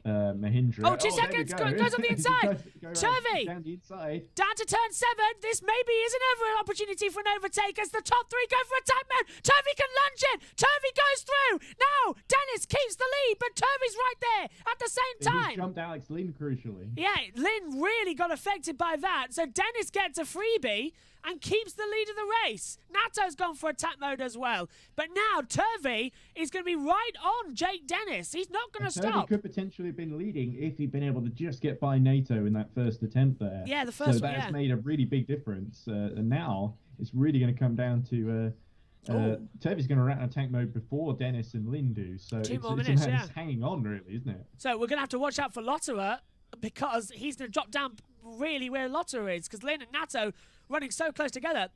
Mahindra. Oh, 2 seconds. Goes on the inside. Turvey. Down the inside. Down to turn 7. This maybe is another opportunity for an overtake as the top 3 go for attack mode. Turvey can lunge in. Turvey goes through. Now, Dennis keeps the lead, but Turvey's right there at the same time. He jumped Alex Lynn crucially. Yeah, Lynn really got affected by that. So Dennis gets a freebie and keeps the lead of the race. Nato's gone for attack mode as well. But now Turvey is going to be right on Jake Dennis. He's not going to stop. Turvey could potentially have been leading if he'd been able to just get by Nato in that first attempt there. Yeah, the first one. So that's yeah. made a really big difference. And now it's really going to come down to Turvey's going to run attack mode before Dennis and Lynn do. So 2 more minutes, it's hanging on, really, isn't it? So we're going to have to watch out for Lotterer because he's going to drop down really where Lotterer is, because Lynn and Nato running so close together.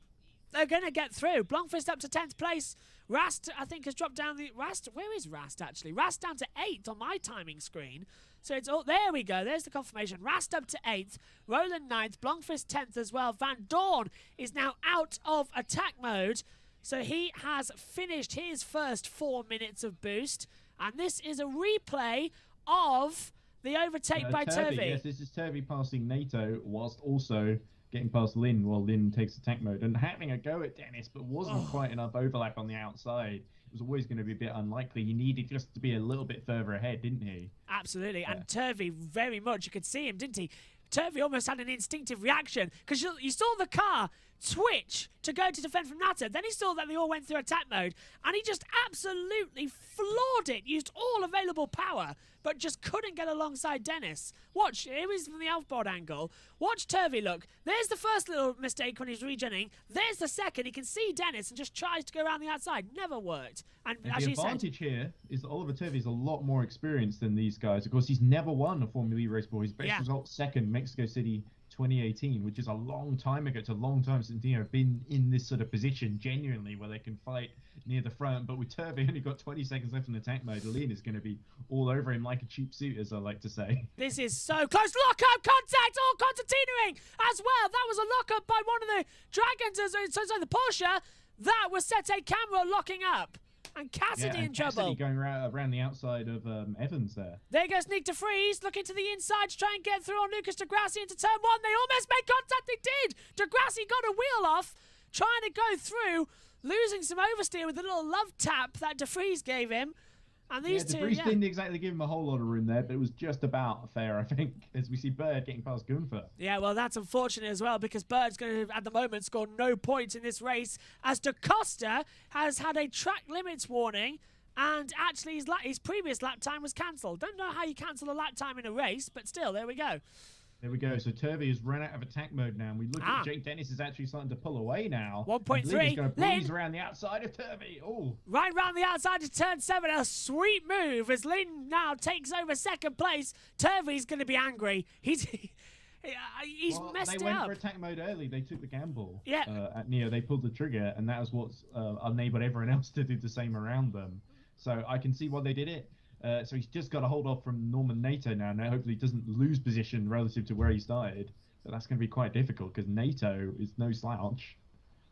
They're going to get through. Blomqvist up to 10th place. Rast, I think, has dropped down the... Where is Rast, actually? Rast down to 8th on my timing screen. So it's all... There we go. There's the confirmation. Rast up to 8th. Roland 9th. Blomqvist 10th as well. Van Dorn is now out of attack mode. So he has finished his first 4 minutes of boost. And this is a replay of the overtake by Turvey. Yes, this is Turvey passing Nato whilst also getting past Lynn while Lynn takes attack mode and having a go at Dennis, but wasn't quite enough overlap on the outside. It was always going to be a bit unlikely. He needed just to be a little bit further ahead, didn't he? Absolutely. Yeah. And Turvey, very much, you could see him, didn't he? Turvey almost had an instinctive reaction because you saw the car switch to go to defend from Nato. Then he saw that they all went through attack mode and he just absolutely floored it, used all available power, but just couldn't get alongside Dennis. Watch, here is from the outboard angle. Watch Turvey look. There's the first little mistake when he's regenning. There's the second. He can see Dennis and just tries to go around the outside. Never worked. And as the you said, advantage here is that Oliver Turvey is a lot more experienced than these guys. Of course, he's never won a Formula E race before. His best result second, Mexico City 2018, which is a long time ago. It's a long time since been in this sort of position genuinely where they can fight near the front. But with Turvey only got 20 seconds left in attack mode, Lynn is going to be all over him like a cheap suit, as I like to say. This is so close. Lockup contact. Oh, Constantinoing as well. That was a lockup by one of the Dragons, so the Porsche. That was Sete Camera locking up. And Cassidy in trouble. Cassidy going around the outside of Evans there. There goes Nick de Vries looking to the inside to try and get through on Lucas de Grassi into turn 1. They almost made contact. They did. De Grassi got a wheel off, trying to go through, losing some oversteer with a little love tap that de Vries gave him. And these two, de Vries didn't exactly give him a whole lot of room there, but it was just about fair, I think, as we see Bird getting past Gunther. Yeah, well, that's unfortunate as well, because Bird's going to, at the moment, score no points in this race, as Da Costa has had a track limits warning, and actually his previous lap time was cancelled. Don't know how you cancel a lap time in a race, but still, there we go. There we go. So Turvey has run out of attack mode now. And we look at Jake Dennis is actually starting to pull away now. 1.3. He's going to breeze around the outside of Turvey. Oh. Right round the outside of turn 7. A sweet move as Lynn now takes over second place. Turvey's going to be angry. He's messed it up. They went for attack mode early. They took the gamble. Yeah. At Neo, they pulled the trigger, and that was what's enabled everyone else to do the same around them. So I can see why they did it. So he's just got to hold off from Norman Nato now. Now, hopefully, he doesn't lose position relative to where he started. But that's going to be quite difficult because Nato is no slouch.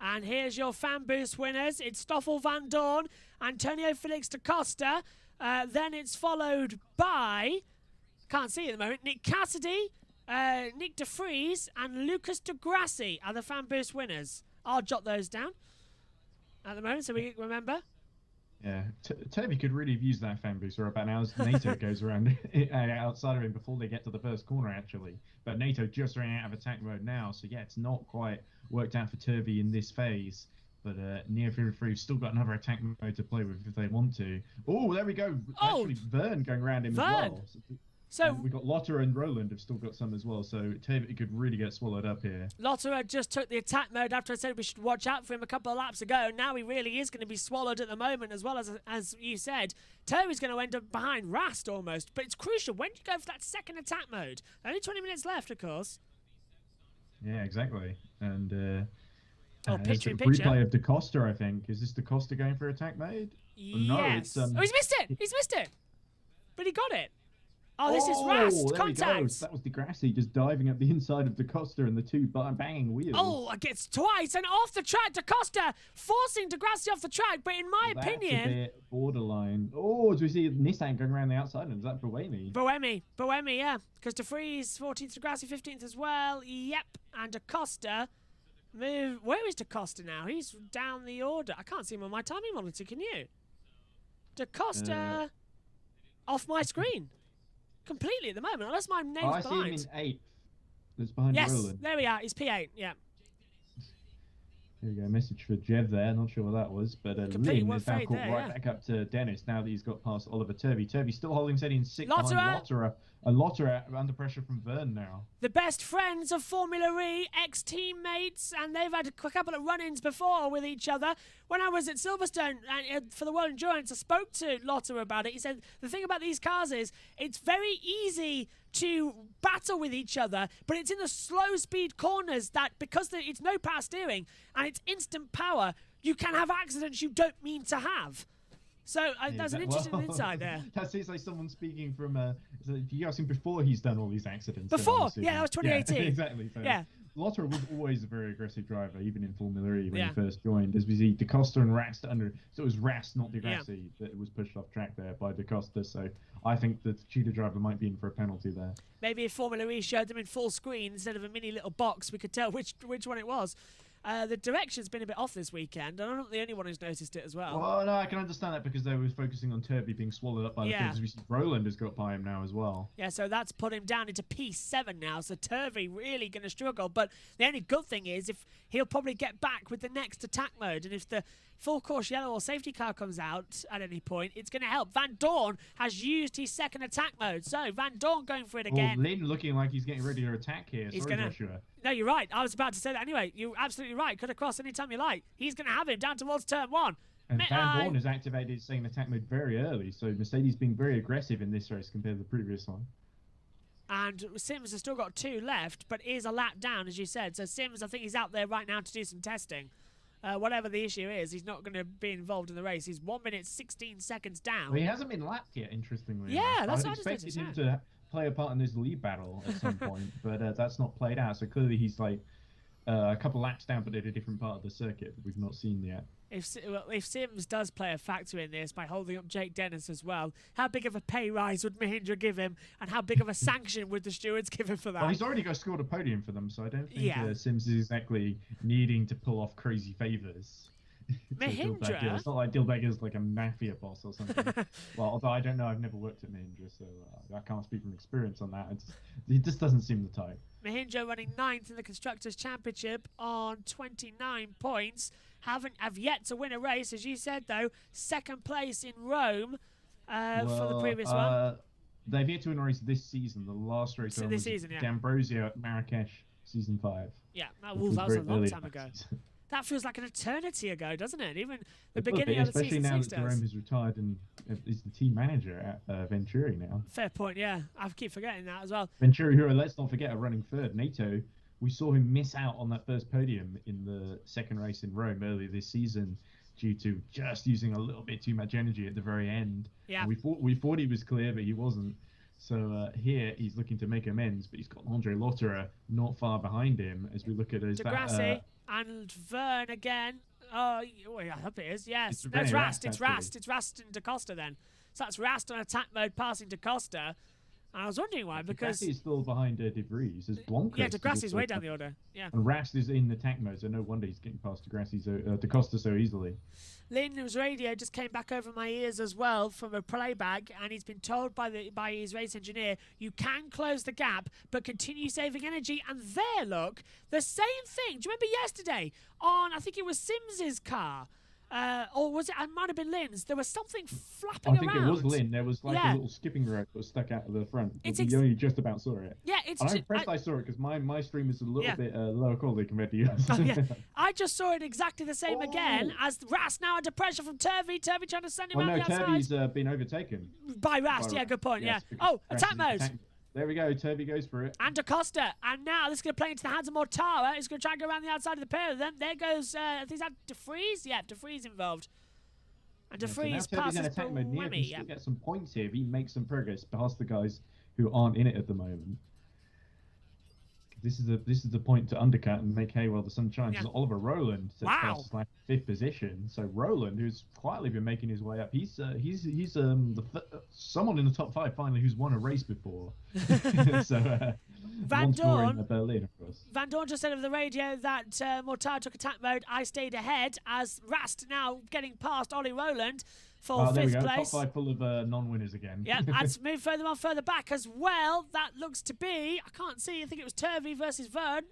And here's your fan boost winners. It's Stoffel Van Dorn, Antonio Felix da Costa. Then it's followed by, can't see at the moment, Nick Cassidy, Nick de Vries, and Lucas de Grassi are the fan boost winners. I'll jot those down at the moment so we remember. Yeah, Turvey could really have used that fan boost for about now as NATO goes around outside of him before they get to the first corner, actually. But NATO just ran out of attack mode now, so yeah, it's not quite worked out for Turvey in this phase. But Neo 3 still got another attack mode to play with if they want to. Oh, there we go. Actually, Vern going around him as well. So we got Lotterer and Roland have still got some as well, so Turvey could really get swallowed up here. Lotterer just took the attack mode after I said we should watch out for him a couple of laps ago. Now he really is going to be swallowed at the moment, as well as you said. Turvey's going to end up behind Rast almost, but it's crucial. When do you go for that second attack mode? Only 20 minutes left, of course. Yeah, exactly. And picture in picture. Replay of Da Costa, I think. Is this Da Costa going for attack mode? Yes. No, he's missed it. He's missed it. But he got it. Oh, this is Rast. Contact. That was De Grassi just diving up the inside of Da Costa and the two banging wheels. Oh, it gets twice and off the track. Da Costa forcing De Grassi off the track. But in my opinion, that's a bit borderline. Oh, do we see Nissan going around the outside? And is that Boemi? Boemi, yeah. Because De Vries 14th, De Grassi 15th as well. Yep. And Da Costa. Where is Da Costa now? He's down the order. I can't see him on my timing monitor. Can you? Da Costa off my screen. Completely at the moment, unless my name's behind. I see him in 8th. That's behind Roland. There we are. He's P8, yeah. Here we go. Message for Jev there. Not sure what that was, but Lynn is now caught back up to Dennis now that he's got past Oliver Turvey. Turvey still holding steady in 6th behind Lotterer. And Lotterer under pressure from Vern now. The best friends of Formula E, ex-teammates, and they've had a couple of run-ins before with each other. When I was at Silverstone for the World Endurance, I spoke to Lotterer about it. He said, the thing about these cars is it's very easy to battle with each other, but it's in the slow speed corners that, because it's no power steering and it's instant power, you can have accidents you don't mean to have. So that's an interesting insight there. That seems like someone speaking from. You asked him before he's done all these accidents. Before, yeah, that was 2018. Yeah, exactly. So yeah. Lotterer was always a very aggressive driver, even in Formula E when he first joined. As we see, Da Costa and Rast under. So it was Rast, not De Grassi, that was pushed off track there by Da Costa. So I think the cheetah driver might be in for a penalty there. Maybe if Formula E showed them in full screen instead of a mini little box, we could tell which one it was. The direction's been a bit off this weekend, and I'm not the only one who's noticed it as well. Well, no, I can understand that because they were focusing on Turvey being swallowed up by the things. We see Roland has got by him now as well. Yeah, so that's put him down into P7 now, so Turvey really going to struggle. But the only good thing is if he'll probably get back with the next attack mode, and if the full course yellow or safety car comes out at any point, it's going to help. Van Dorn has used his second attack mode, so Van Dorn going for it again. Lynn looking like he's getting ready to attack here. Sorry, Joshua. No, you're right. I was about to say that anyway. You're absolutely right. Could have crossed any time you like. He's going to have him down towards turn 1. And Van Dorn has activated his second attack mode very early, so Mercedes being very aggressive in this race compared to the previous one. And Sims has still got 2 left, but is a lap down, as you said. So Sims, I think he's out there right now to do some testing. Whatever the issue is, he's not going to be involved in the race. He's 1 minute 16 seconds down. Well, he hasn't been lapped yet, interestingly. Yeah, that's what I expected him to play a part in this lead battle at some point, but that's not played out. So clearly he's like a couple laps down, but at a different part of the circuit that we've not seen yet. If Sims does play a factor in this by holding up Jake Dennis as well, how big of a pay rise would Mahindra give him, and how big of a sanction would the stewards give him for that? Well, he's already scored a podium for them, so I don't think Sims is exactly needing to pull off crazy favours. Mahindra? It's not like Dilbeger's like a mafia boss or something. Well, although I don't know, I've never worked at Mahindra, so I can't speak from experience on that. It just doesn't seem the type. Mahindra running 9th in the Constructors' Championship on 29 points. Have yet to win a race, as you said, though. 2nd place in Rome for the previous one. They've yet to win a race this season. The last race this season, D'Ambrosio at Marrakesh, season 5. Yeah, that was a long time ago. That feels like an eternity ago, doesn't it? Even the beginning of the season 6 does. Especially now that Jerome has retired and is the team manager at Venturi now. Fair point, yeah. I keep forgetting that as well. Venturi, who, let's not forget, are running 3rd. NATO, we saw him miss out on that first podium in the 2nd race in Rome earlier this season due to just using a little bit too much energy at the very end. Yeah. And we thought he was clear, but he wasn't. So here he's looking to make amends, but he's got Andre Lotterer not far behind him as we look at his Degrassi and Vern again. Oh, I hope it is. Yes, no, it's Rast. It's Rast. It's Rast and DaCosta then. So that's Rast on attack mode passing DaCosta. And I was wondering why, because Degrassi is still behind De Vries. There's Blancos. Yeah, Degrassi's way down the order. Yeah. And Rast is in attack mode, so no wonder he's getting past DaCosta so easily. Lynn's radio just came back over my ears as well from a playback, and he's been told by his race engineer, you can close the gap, but continue saving energy. And there, look, the same thing. Do you remember yesterday on, I think it was Sims's car? Or was it? It might have been Lynn's. There was something flapping around. I think it was Lynn. There was like a little skipping rope that was stuck out of the front. You only just about saw it. Yeah, it's. I'm impressed I saw it because my stream is a little bit lower quality compared to yours. Oh, yeah. I just saw it exactly the same again as Rast now under pressure from Turvey. Turvey trying to send him out the outside. Turvey's been overtaken. By Rast, yeah, good point, yes, yeah. Oh, attack mode. There we go, Turvey goes for it. And DaCosta. And now this is going to play into the hands of Mortara. He's going to try and go around the outside of the pair of them. There goes, I think that De Vries? Yeah, De Vries involved. And De Vries passes for Wemmy. He can get some points here if he makes some progress past the guys who aren't in it at the moment. This is the point to undercut and make hay while the sun shines. Yeah. Oliver Rowland sets past like 5th position. So Rowland, who's quietly been making his way up, he's someone in the top 5 finally who's won a race before. So Van Dorn, Berlin, of course. Van Dorn just said over the radio that Mortar took attack mode. I stayed ahead as Rast now getting past Ollie Rowland for 5th place. Top 5 full of non-winners again. Yeah, and to move further back as well. That looks to be, I can't see, I think it was Turvey versus Vern.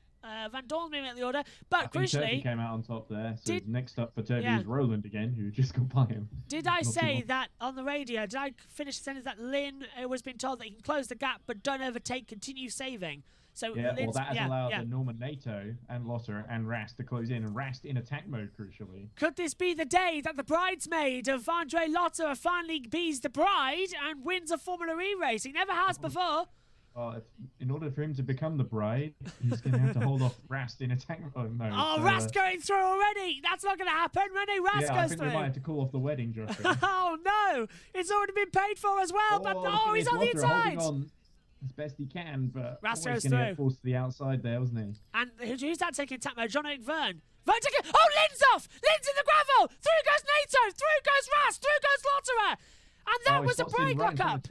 Van Dorn moving at the order, but crucially, Turvey came out on top there. So next up for Turvey is Rowland again, who just got by him. Did I say that on the radio? Did I finish the sentence that Lynn was being told that he can close the gap, but don't overtake, continue saving? So that has allowed Norman NATO and Lotter and Rast to close in, and Rast in attack mode, crucially. Could this be the day that the bridesmaid of Andre Lotter finally bees the bride and wins a Formula E race? He never has before. Well, in order for him to become the bride, he's going to have to hold off Rast in attack mode. Oh, Rast going through already. That's not going to happen. Renee Rast goes through. I think we might have to call off the wedding, Joshua. Oh, no. It's already been paid for as well. He's on the inside. On as best he can, but Rast goes through. Get forced to the outside there, wasn't he? And who's that taking attack mode? John-Eric Vern. Vern taking... Oh, Lynn's off. Lynn's in the gravel. Through goes NATO. Through goes Rast. Through goes Lotterer. And that was a brake lock-up.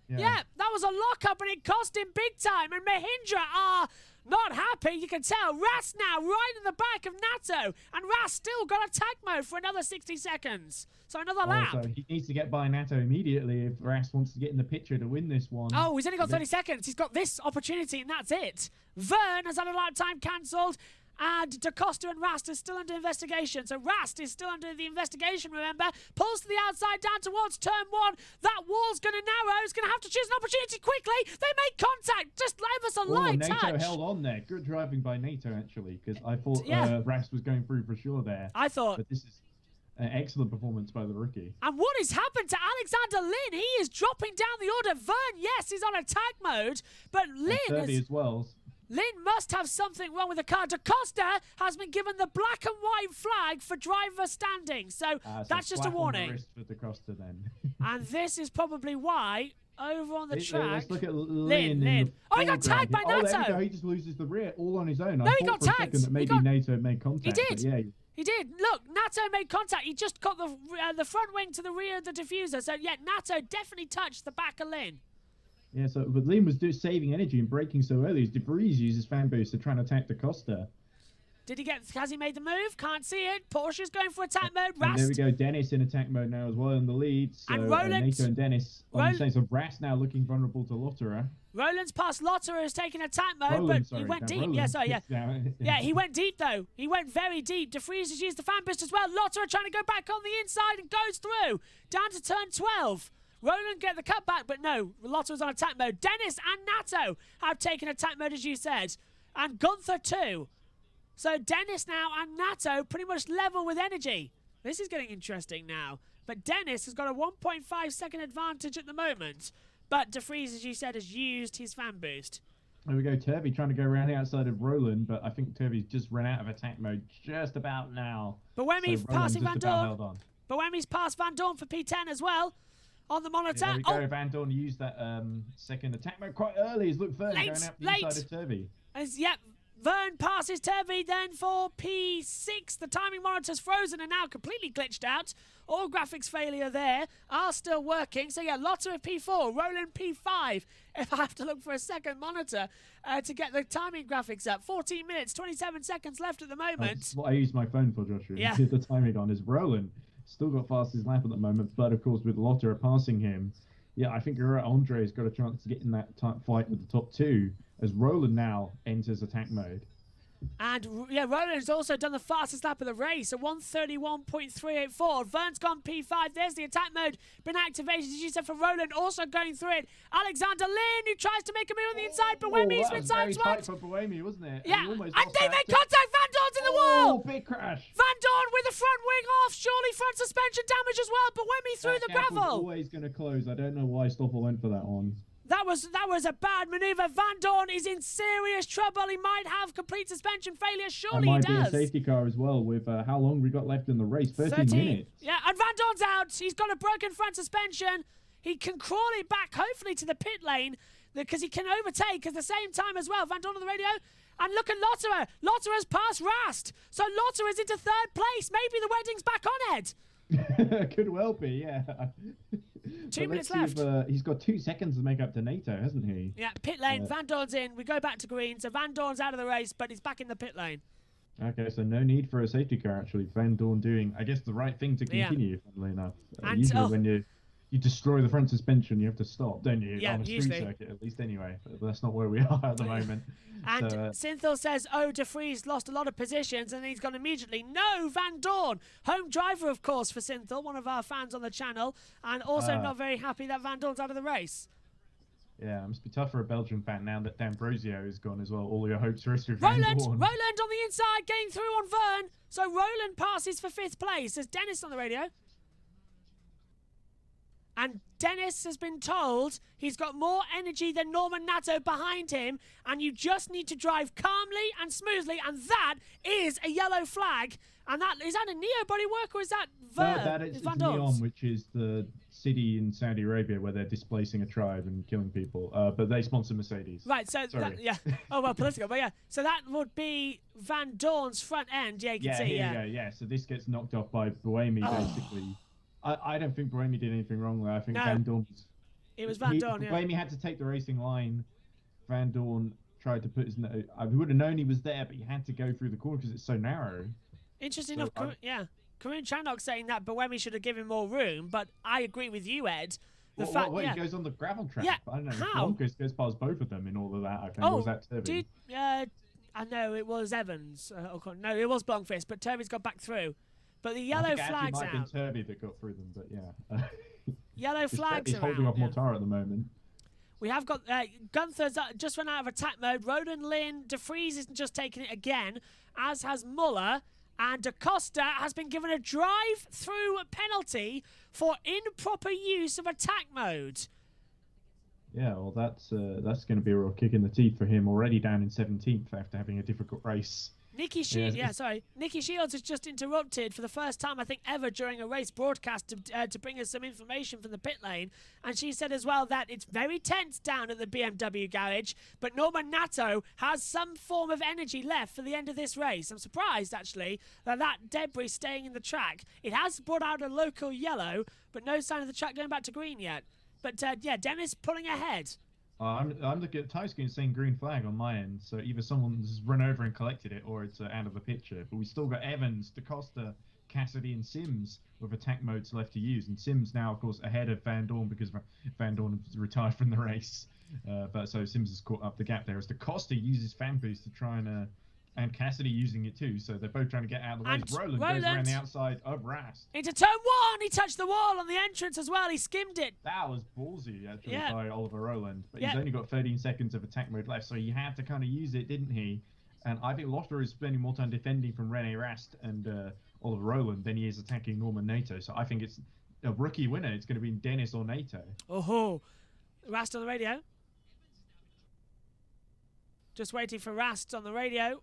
Yeah, that was a lock-up, and it cost him big time. And Mahindra are not happy. You can tell. Rast now right in the back of Nato. And Rast still got attack mode for another 60 seconds. So another lap. So he needs to get by Nato immediately if Rast wants to get in the picture to win this one. Oh, he's only got 30 seconds. He's got this opportunity, and that's it. Vern has had a lap time cancelled. And DaCosta and Rast are still under investigation. So Rast is still under the investigation, remember. Pulls to the outside down towards turn 1. That wall's going to narrow. He's going to have to choose an opportunity quickly. They make contact. Just ever so light touch. NATO held on there. Good driving by NATO, actually, because I thought Rast was going through for sure there. I thought. But this is an excellent performance by the rookie. And what has happened to Alexander Lynn? He is dropping down the order. Vern, yes, he's on attack mode. But Lynn is... as well. Lynn must have something wrong with the car. DaCosta has been given the black and white flag for driver standing. So that's just a warning. On the wrist for DaCosta then. And this is probably why, over on the track... Let's look at Lynn. Oh, he got tagged by NATO. There we go. He just loses the rear all on his own. No, he got tagged. That maybe NATO made contact. He did. He did. Look, NATO made contact. He just got the front wing to the rear of the diffuser. So, yeah, NATO definitely touched the back of Lynn. Yeah, but Lynn was saving energy and braking so early. De Vries uses fan boost to try and attack DaCosta. Has he made the move? Can't see it. Porsche's going for attack mode. Rast. And there we go. Dennis in attack mode now as well in the lead. So, and Roland. NATO and Dennis on the same. So Rast now looking vulnerable to Lotterer. Roland's past Lotterer has taken attack mode, he went deep. Yeah, he went deep though. He went very deep. De Vries has used the fan boost as well. Lotterer trying to go back on the inside and goes through. Down to turn 12. Roland get the cutback, but no. Lotterer's on attack mode. Dennis and Nato have taken attack mode, as you said. And Gunther too. So Dennis now and Nato pretty much level with energy. This is getting interesting now. But Dennis has got a 1.5 second advantage at the moment. But De Vries, as you said, has used his fan boost. There we go. Turvey trying to go around the outside of Roland, but I think Turvey's just run out of attack mode just about now. But Wemmy's passing Van Dorn. But Wemmy's passed Van Dorn for P10 as well. on the monitor. Yeah, there we go. Van Dorn used that second attack mode quite early. He's looked Vern going out the inside of Turvey. Yep. Vern passes Turvey then for P6. The timing monitor's frozen and now completely glitched out. All graphics failure there are still working. So yeah, Lotta with P4, Roland P5. If I have to look for a second monitor to get the timing graphics up. 14 minutes, 27 seconds left at the moment. That's what I use my phone for, Joshua. Yeah. The timing on is Roland. Still got fastest lap at the moment, but of course with Lotta passing him, yeah, I think you're right. Andre's got a chance to get in that fight with the top two as Roland now enters attack mode. And yeah, Roland's also done the fastest lap of the race, a 1:31.384. Vern's gone P5. There's the attack mode been activated, as you said, for Roland. Also going through it, Alexander Lynn, who tries to make a move on the inside, but Buemi's been sideswiped. That was very tight for Buemi, wasn't it? Yeah, and they make contact. Van Dorn's in the wall. Big crash. Van Dorn with the front wing off. Surely front suspension damage as well. But Buemi through the gravel. Always going to close. I don't know why Stoffel went for that one. That was a bad manoeuvre. Van Dorn is in serious trouble. He might have complete suspension failure. Surely he does. Might be a safety car as well with how long we got left in the race. 13 minutes. Yeah, and Van Dorn's out. He's got a broken front suspension. He can crawl it back, hopefully, to the pit lane because he can overtake at the same time as well. Van Dorn on the radio. And look at Lotterer. Lotterer has passed Rast. So Lotterer is into third place. Maybe the wedding's back on, Ed. Could well be, yeah. 2 minutes left. He's got 2 seconds to make up to NATO, hasn't he? Yeah, pit lane. Van Dorn's in. We go back to green. So Van Dorn's out of the race, but he's back in the pit lane. Okay, so no need for a safety car, actually. Van Dorn doing, I guess, the right thing to continue, funnily enough. Usually when you destroy the front suspension, you have to stop, don't you? Yeah, on a street circuit, at least anyway. But that's not where we are at the moment. And Synthil says, De Vries lost a lot of positions, and he's gone immediately. No, Van Dorn. Home driver, of course, for Synthil, one of our fans on the channel, and also not very happy that Van Dorn's out of the race. Yeah, it must be tough for a Belgian fan now that D'Ambrosio is gone as well. All your hopes are with Roland Van Dorn. on the inside, getting through on Vern. So Roland passes for 5th place. There's Dennis on the radio. And Dennis has been told he's got more energy than Norman Nato behind him, and you just need to drive calmly and smoothly, and that is a yellow flag. And is that a Neo bodywork or is that Vern? No, that is Neom, which is the city in Saudi Arabia where they're displacing a tribe and killing people. But they sponsor Mercedes. Right, so yeah. Oh, well, political, but yeah. So that would be Van Dorn's front end. Yeah, you can see. Here you go. Yeah, so this gets knocked off by Buemi, basically. I don't think Buemi did anything wrong there. I think Van Dorn It was Van Dorn, Buemi had to take the racing line. Van Dorn tried to put his... I would have known he was there, but he had to go through the corner because it's so narrow. Interesting enough, Karun Chanok saying that Buemi should have given more room, but I agree with you, Ed. He goes on the gravel track. Yeah, I don't know. how? Blancos goes past both of them in all of that, I think. Or was that Turvey? I know it was Evans. No, it was Blomqvist, but Turvey's got back through. But the yellow flag's out. It might have been Turvey that got through them, but yeah. Yellow flags He's holding off Mortara at the moment. We have got Gunther's just run out of attack mode. Roland Lynn, De Vries isn't just taking it again, as has Muller. And Da Costa has been given a drive-through penalty for improper use of attack mode. Yeah, well, that's going to be a real kick in the teeth for him. Already down in 17th after having a difficult race. Nikki Shields has just interrupted for the first time, I think, ever during a race broadcast to bring us some information from the pit lane. And she said as well that it's very tense down at the BMW garage, but Norman Nato has some form of energy left for the end of this race. I'm surprised, actually, that debris staying in the track. It has brought out a local yellow, but no sign of the track going back to green yet. But, Dennis pulling ahead. I'm looking at the tie screen saying green flag on my end, so either someone's run over and collected it or it's out of the picture. But we still got Evans, Da Costa, Cassidy and Sims with attack modes left to use. And Sims now, of course, ahead of Van Dorn because Van Dorn retired from the race. But so Sims has caught up the gap there as Da Costa uses fan boost to try and Cassidy using it too, so they're both trying to get out of the race. Roland goes around the outside of Rast. Into turn 1! He touched the wall on the entrance as well. He skimmed it. That was ballsy, actually, by Oliver Roland. But he's only got 13 seconds of attack mode left, so he had to kind of use it, didn't he? And I think Lotter is spending more time defending from Rene Rast and Oliver Roland than he is attacking Norman Nato. So I think it's a rookie winner. It's going to be Dennis or Nato. Oh, Rast on the radio. Just waiting for Rast on the radio.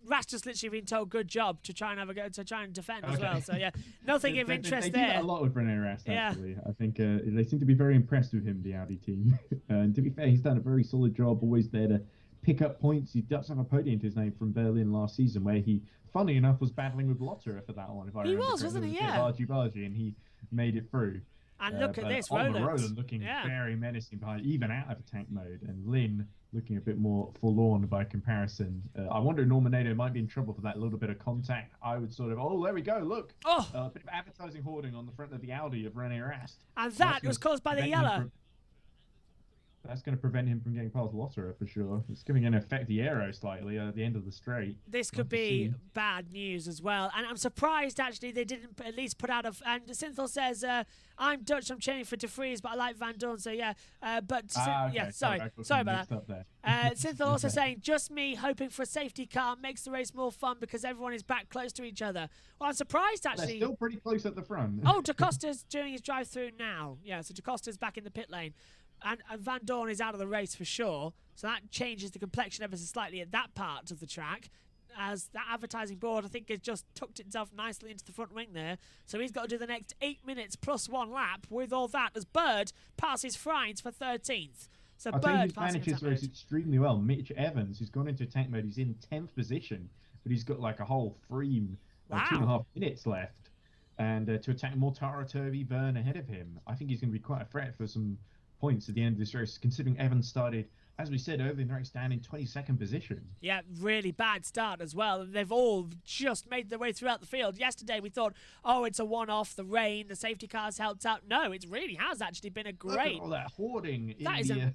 Rast just literally been told good job to try and have a go to try and defend as well. So yeah, nothing of interest they there. do that a lot with Rene Rast, actually. I think they seem to be very impressed with him, the Audi team. And to be fair, he's done a very solid job, always there to pick up points. He does have a podium to his name from Berlin last season, where he, funny enough, was battling with Lotterer for that one. If I remember correctly. Wasn't he? Yeah. Bargy, and he made it through. And look at this, Roland looking very menacing behind, even out of attack mode, and Lynn looking a bit more forlorn by comparison. I wonder if Normanado might be in trouble for that little bit of contact. I would sort of, there we go, look. A bit of advertising hoarding on the front of the Audi of Rene Rast. And that was caused by the yellow. That's going to prevent him from getting past Lotterer for sure. It's going to affect the aero slightly at the end of the straight. This could be bad news as well. And I'm surprised, actually, they didn't at least put out and Synthel says, I'm Dutch, I'm cheering for De Vries, but I like Van Dorn, so yeah. Sorry about that. Synthel also saying, just me hoping for a safety car makes the race more fun because everyone is back close to each other. Well, I'm surprised, actually. They're still pretty close at the front. Da Costa's doing his drive-through now. Yeah, so Da Costa's back in the pit lane. And Van Dorn is out of the race for sure, so that changes the complexion ever so slightly at that part of the track, as that advertising board, I think, has just tucked itself nicely into the front wing there. So he's got to do the next 8 minutes plus 1 lap with all that, as Bird passes Freins for 13th. So Bird he's managed his race extremely well. Mitch Evans, who's gone into attack mode, he's in 10th position, but he's got like a whole 2.5 minutes left. And to attack Mortara, Turvey, Verne ahead of him, I think he's going to be quite a threat for some points at the end of this race, considering Evans started, as we said earlier in the race, down in 22nd position. Yeah, really bad start as well. And they've all just made their way throughout the field. Yesterday we thought, it's a one-off, the rain, the safety cars helped out. No, it really has actually been a great... Look at all that hoarding in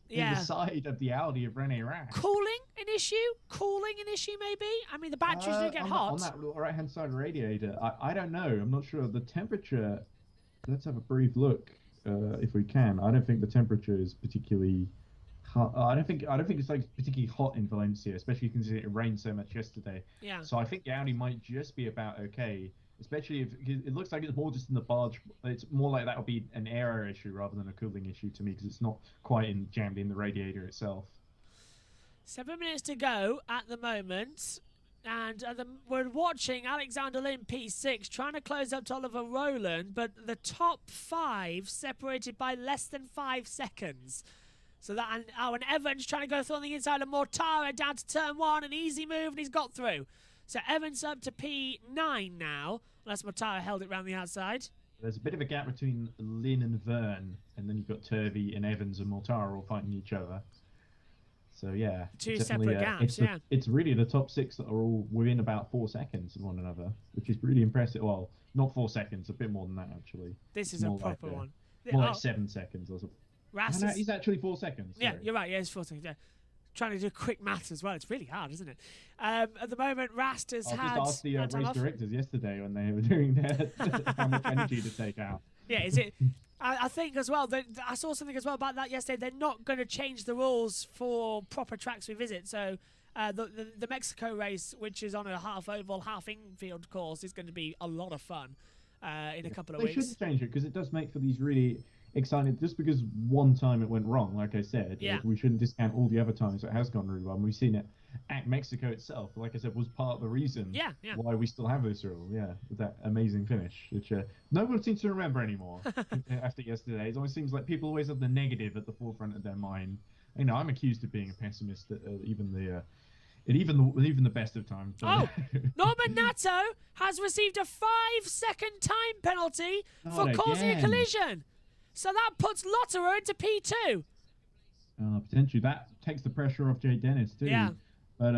the side of the Audi of Rene Rast. Cooling an issue maybe? I mean, the batteries do get hot. On that right-hand side radiator, I don't know. I'm not sure. The temperature, let's have a brief look. If we can, I don't think the temperature is particularly hot. I don't think it's like particularly hot in Valencia, especially considering it rained so much yesterday. Yeah. So I think the Audi might just be about okay, especially if it looks like it's more just in the barge. It's more like that will be an aero issue rather than a cooling issue to me, because it's not quite jammed in the radiator itself. 7 minutes to go at the moment. And we're watching Alexander Lynn P6 trying to close up to Oliver Rowland, but the top 5 separated by less than 5 seconds. So that and Evans trying to go through on the inside of Mortara down to turn 1, an easy move, and he's got through. So Evans up to P9 now, unless Mortara held it round the outside. There's a bit of a gap between Lynn and Verne, and then you've got Turvey and Evans and Mortara all fighting each other. So yeah, 2 separate gaps. It's really the top 6 that are all within about 4 seconds of one another, which is really impressive. Well, not 4 seconds, a bit more than that actually. This is a proper one. More like 7 seconds or something. He's actually 4 seconds. Sorry. Yeah, you're right. Yeah, it's 4 seconds. Yeah. Trying to do quick maths as well. It's really hard, isn't it? At the moment, Rast has had... I just asked the race directors yesterday when they were doing their how much energy to take out. Yeah, is it... I think as well, I saw something as well about that yesterday. They're not going to change the rules for proper tracks we visit. So the Mexico race, which is on a half oval, half infield course, is going to be a lot of fun in a couple of weeks. They shouldn't change it because it does make for these really exciting. Just because one time it went wrong, like I said, we shouldn't discount all the other times it has gone really well. And we've seen it at Mexico itself, like I said, was part of the reason why we still have this rule. Yeah, with that amazing finish, which no one seems to remember anymore after yesterday. It always seems like people always have the negative at the forefront of their mind. You know, I'm accused of being a pessimist at even the best of times. Norman Nato has received a 5-second time penalty for causing a collision. So that puts Lotterer into P2. Potentially that takes the pressure off Jay Dennis too. Yeah. But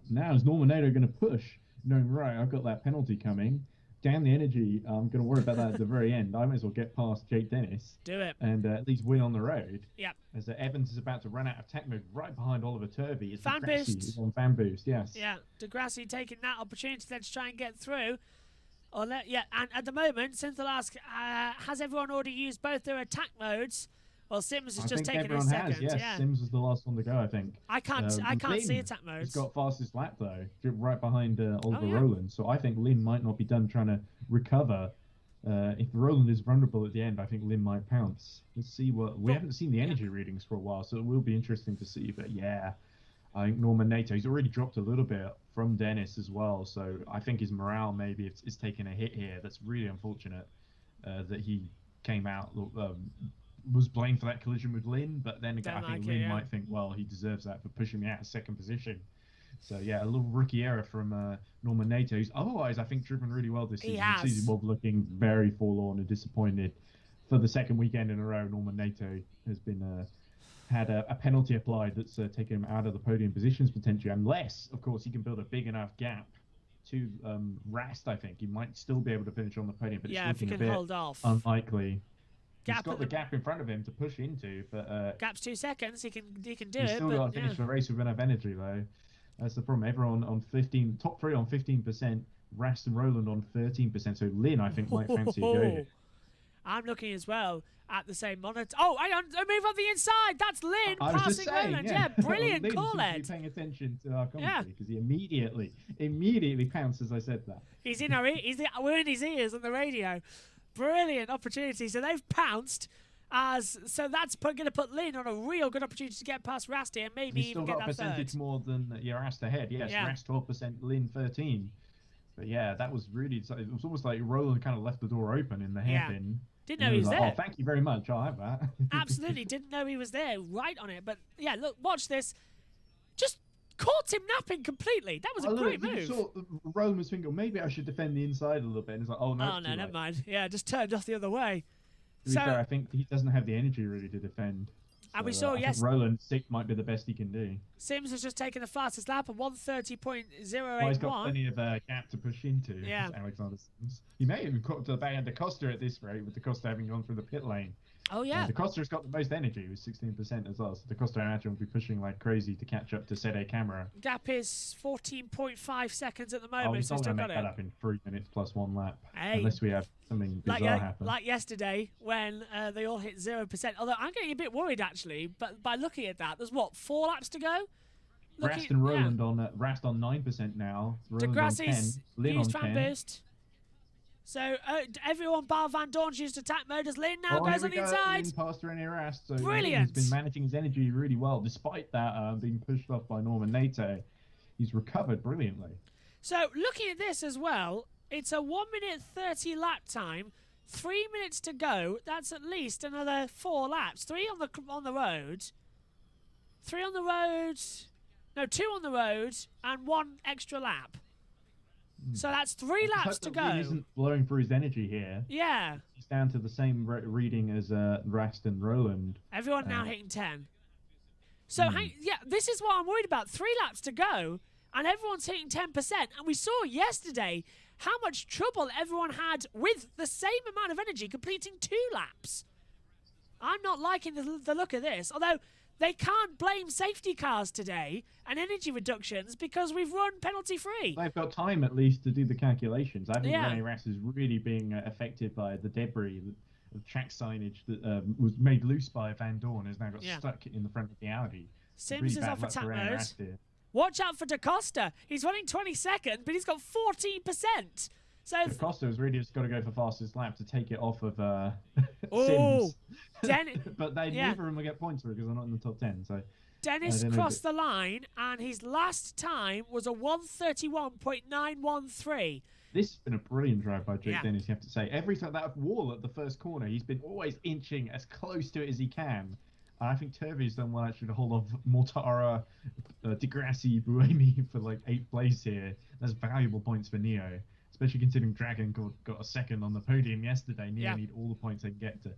now is Normanado going to push, knowing, right, I've got that penalty coming. Damn the energy. I'm going to worry about that at the very end. I might as well get past Jake Dennis. Do it. And at least win on the road. Yeah. As Evans is about to run out of tech mode right behind Oliver Turvey. It's fan boost. On fan boost, yes. Yeah. Degrassi taking that opportunity then to try and get through. And at the moment, Synthel asks, has everyone already used both their attack modes? Well, Sims has just taken his second. Yes. Yeah. Sims was the last one to go, I think. I can't see attack modes. He's got fastest lap though, right behind Oliver Rowland. So I think Lynn might not be done trying to recover. If Rowland is vulnerable at the end, I think Lynn might pounce. Let's see we haven't seen the energy readings for a while, so it will be interesting to see. But yeah, I think Norman Nato, he's already dropped a little bit from Dennis as well. So I think his morale maybe is taking a hit here. That's really unfortunate that he came out, was blamed for that collision with Lynn. But then again, I think Lynn might think, well, he deserves that for pushing me out of second position. So yeah, a little rookie error from Norman Nato, who's otherwise I think driven really well this season. Season Bob looking very forlorn and disappointed for the second weekend in a row. Norman Nato has been had a penalty applied that's taken him out of the podium positions potentially, unless of course he can build a big enough gap to Rast. I think he might still be able to finish on the podium, but it's looking a bit hold off. Unlikely. He's got the gap in front of him to push into, but gap's 2 seconds. He can do it. He's still got to finish the race with enough energy though. That's the problem. Everyone on 15, top 3 on 15%, Rast and Roland on 13%. So Lynn, I think, might fancy a go here. I'm looking as well at the same monitor. Oh, I move on the inside. That's Lynn passing Roland. Yeah, brilliant call, Ed. Paying attention to our commentary because he immediately pounced as I said that. He's in our we're in his ears on the radio. Brilliant opportunity. So they've pounced. So that's going to put Lynn on a real good opportunity to get past Rast here, maybe even get that third. He's still got a percentage more than Rast ahead. Yes, Rast 12%, Lynn 13%. But yeah, that was really, it was almost like Roland kind of left the door open in the hairpin. Didn't know he was there. Oh, thank you very much. I'll have that. Absolutely. Didn't know he was there. Right on it. But yeah, look, watch this. Just caught him napping completely. That was a great move. Roland was thinking, maybe I should defend the inside a little bit. And it's like, oh, no. Oh, no, never mind. Yeah, just turned off the other way. To be fair, I think he doesn't have the energy really to defend. And we saw, yes, Roland 6 might be the best he can do. Sims has just taken the fastest lap at 1:30.081. Well, he's got plenty of gap to push into. Yeah. Alexander Sims. He may have got to the back end of Costa at this rate, with the Costa having gone through the pit lane. Oh, yeah. The Costa's got the most energy with 16% as well. So the Costa, I imagine, will be pushing like crazy to catch up to Sede Camera. Gap is 14.5 seconds at the moment. He's not going to make that up in 3 minutes plus 1 lap. Hey. Unless we have something bizarre happen. Like yesterday when they all hit 0%. Although I'm getting a bit worried, actually. But by looking at that, there's, 4 laps to go? Rast and Roland on Rast on 9% now. Roland on 10. Lynn on 10. Boost. So everyone bar Van Dorn's used attack mode as Lynn now goes on the inside. Lynn passed René Rast. So brilliant. He's been managing his energy really well, despite that being pushed off by Norman Nato. He's recovered brilliantly. So looking at this as well, it's a 1:30 lap time, 3 minutes to go. That's at least another 4 laps. 3 on the road. 3 on the road. No, 2 on the road and 1 extra lap. So that's 3 laps to go. He isn't blowing through his energy here. Yeah. He's down to the same reading as Rast and Roland. Everyone now hitting 10. So, yeah, this is what I'm worried about. 3 laps to go, and everyone's hitting 10%. And we saw yesterday how much trouble everyone had with the same amount of energy completing 2 laps. I'm not liking the look of this. Although they can't blame safety cars today and energy reductions because we've run penalty-free. They've got time at least to do the calculations. I think René Rast is really being affected by the debris, the track signage that was made loose by Van Dorn has now got stuck in the front of the Audi. Sims is off attack mode. Watch out for Da Costa. He's running 22nd, but he's got 14%. So Da Costa has really just got to go for fastest lap to take it off of Sims. But neither of them will get points for it because they're not in the top 10. So Dennis crossed the line, and his last time was a 1:31.913. This has been a brilliant drive by Jake Dennis, you have to say. Every time that wall at the first corner, he's been always inching as close to it as he can. And I think Turvey's done well actually to hold off Mortara, Degrassi, Buemi for like 8th place here. That's valuable points for Neo, especially considering Dragon got a second on the podium yesterday. Neo need all the points they can get to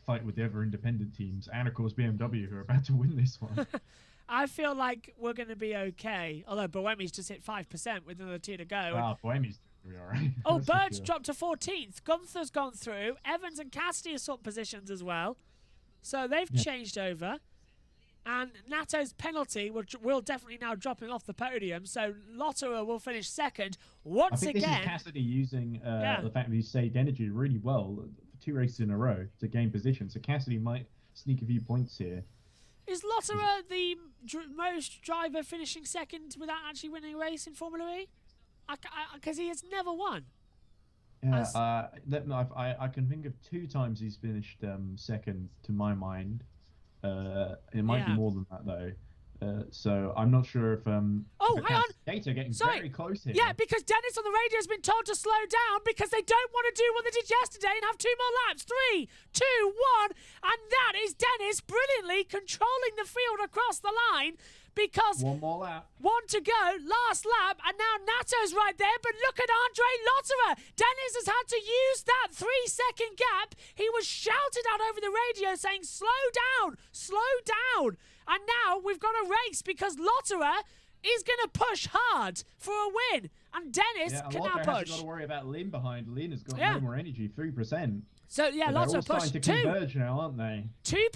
fight with the other independent teams, and of course BMW, who are about to win this one. I feel like we're going to be okay, although Buemi's just hit 5% with another 2 to go. Ah, Buemi's going to be all right. Oh, Burch dropped to 14th. Gunther's gone through. Evans and Cassidy have swapped positions as well. So they've changed over. And Nato's penalty will definitely now dropping off the podium. So Lotterer will finish second once again. This is Cassidy using the fact that he saved energy really well for 2 races in a row to gain position. So Cassidy might sneak a few points here. Is Lotterer the most driver finishing second without actually winning a race in Formula E? Because he has never won. Yeah, I can think of 2 times he's finished second to my mind. It might be more than that though. So I'm not sure if Oh, hang on. Nato getting Sorry. very close here. Yeah, because Dennis on the radio has been told to slow down because they don't want to do what they did yesterday and have 2 more laps. 3, 2, 1. And that is Dennis brilliantly controlling the field across the line because 1 more lap. 1 to go, last lap, and now Nato's right there, but look at Andre Lotterer. Dennis has had to use that 3-second gap. He was shouted at over the radio saying, slow down, slow down. And now we've got a race because Lotterer is going to push hard for a win. And Dennis can now push. Hasn't got to worry about Lynn behind. Lynn has got no more energy, 3%. So, yeah, Lotterer pushed 2. They're all starting to converge now, aren't they? 2%.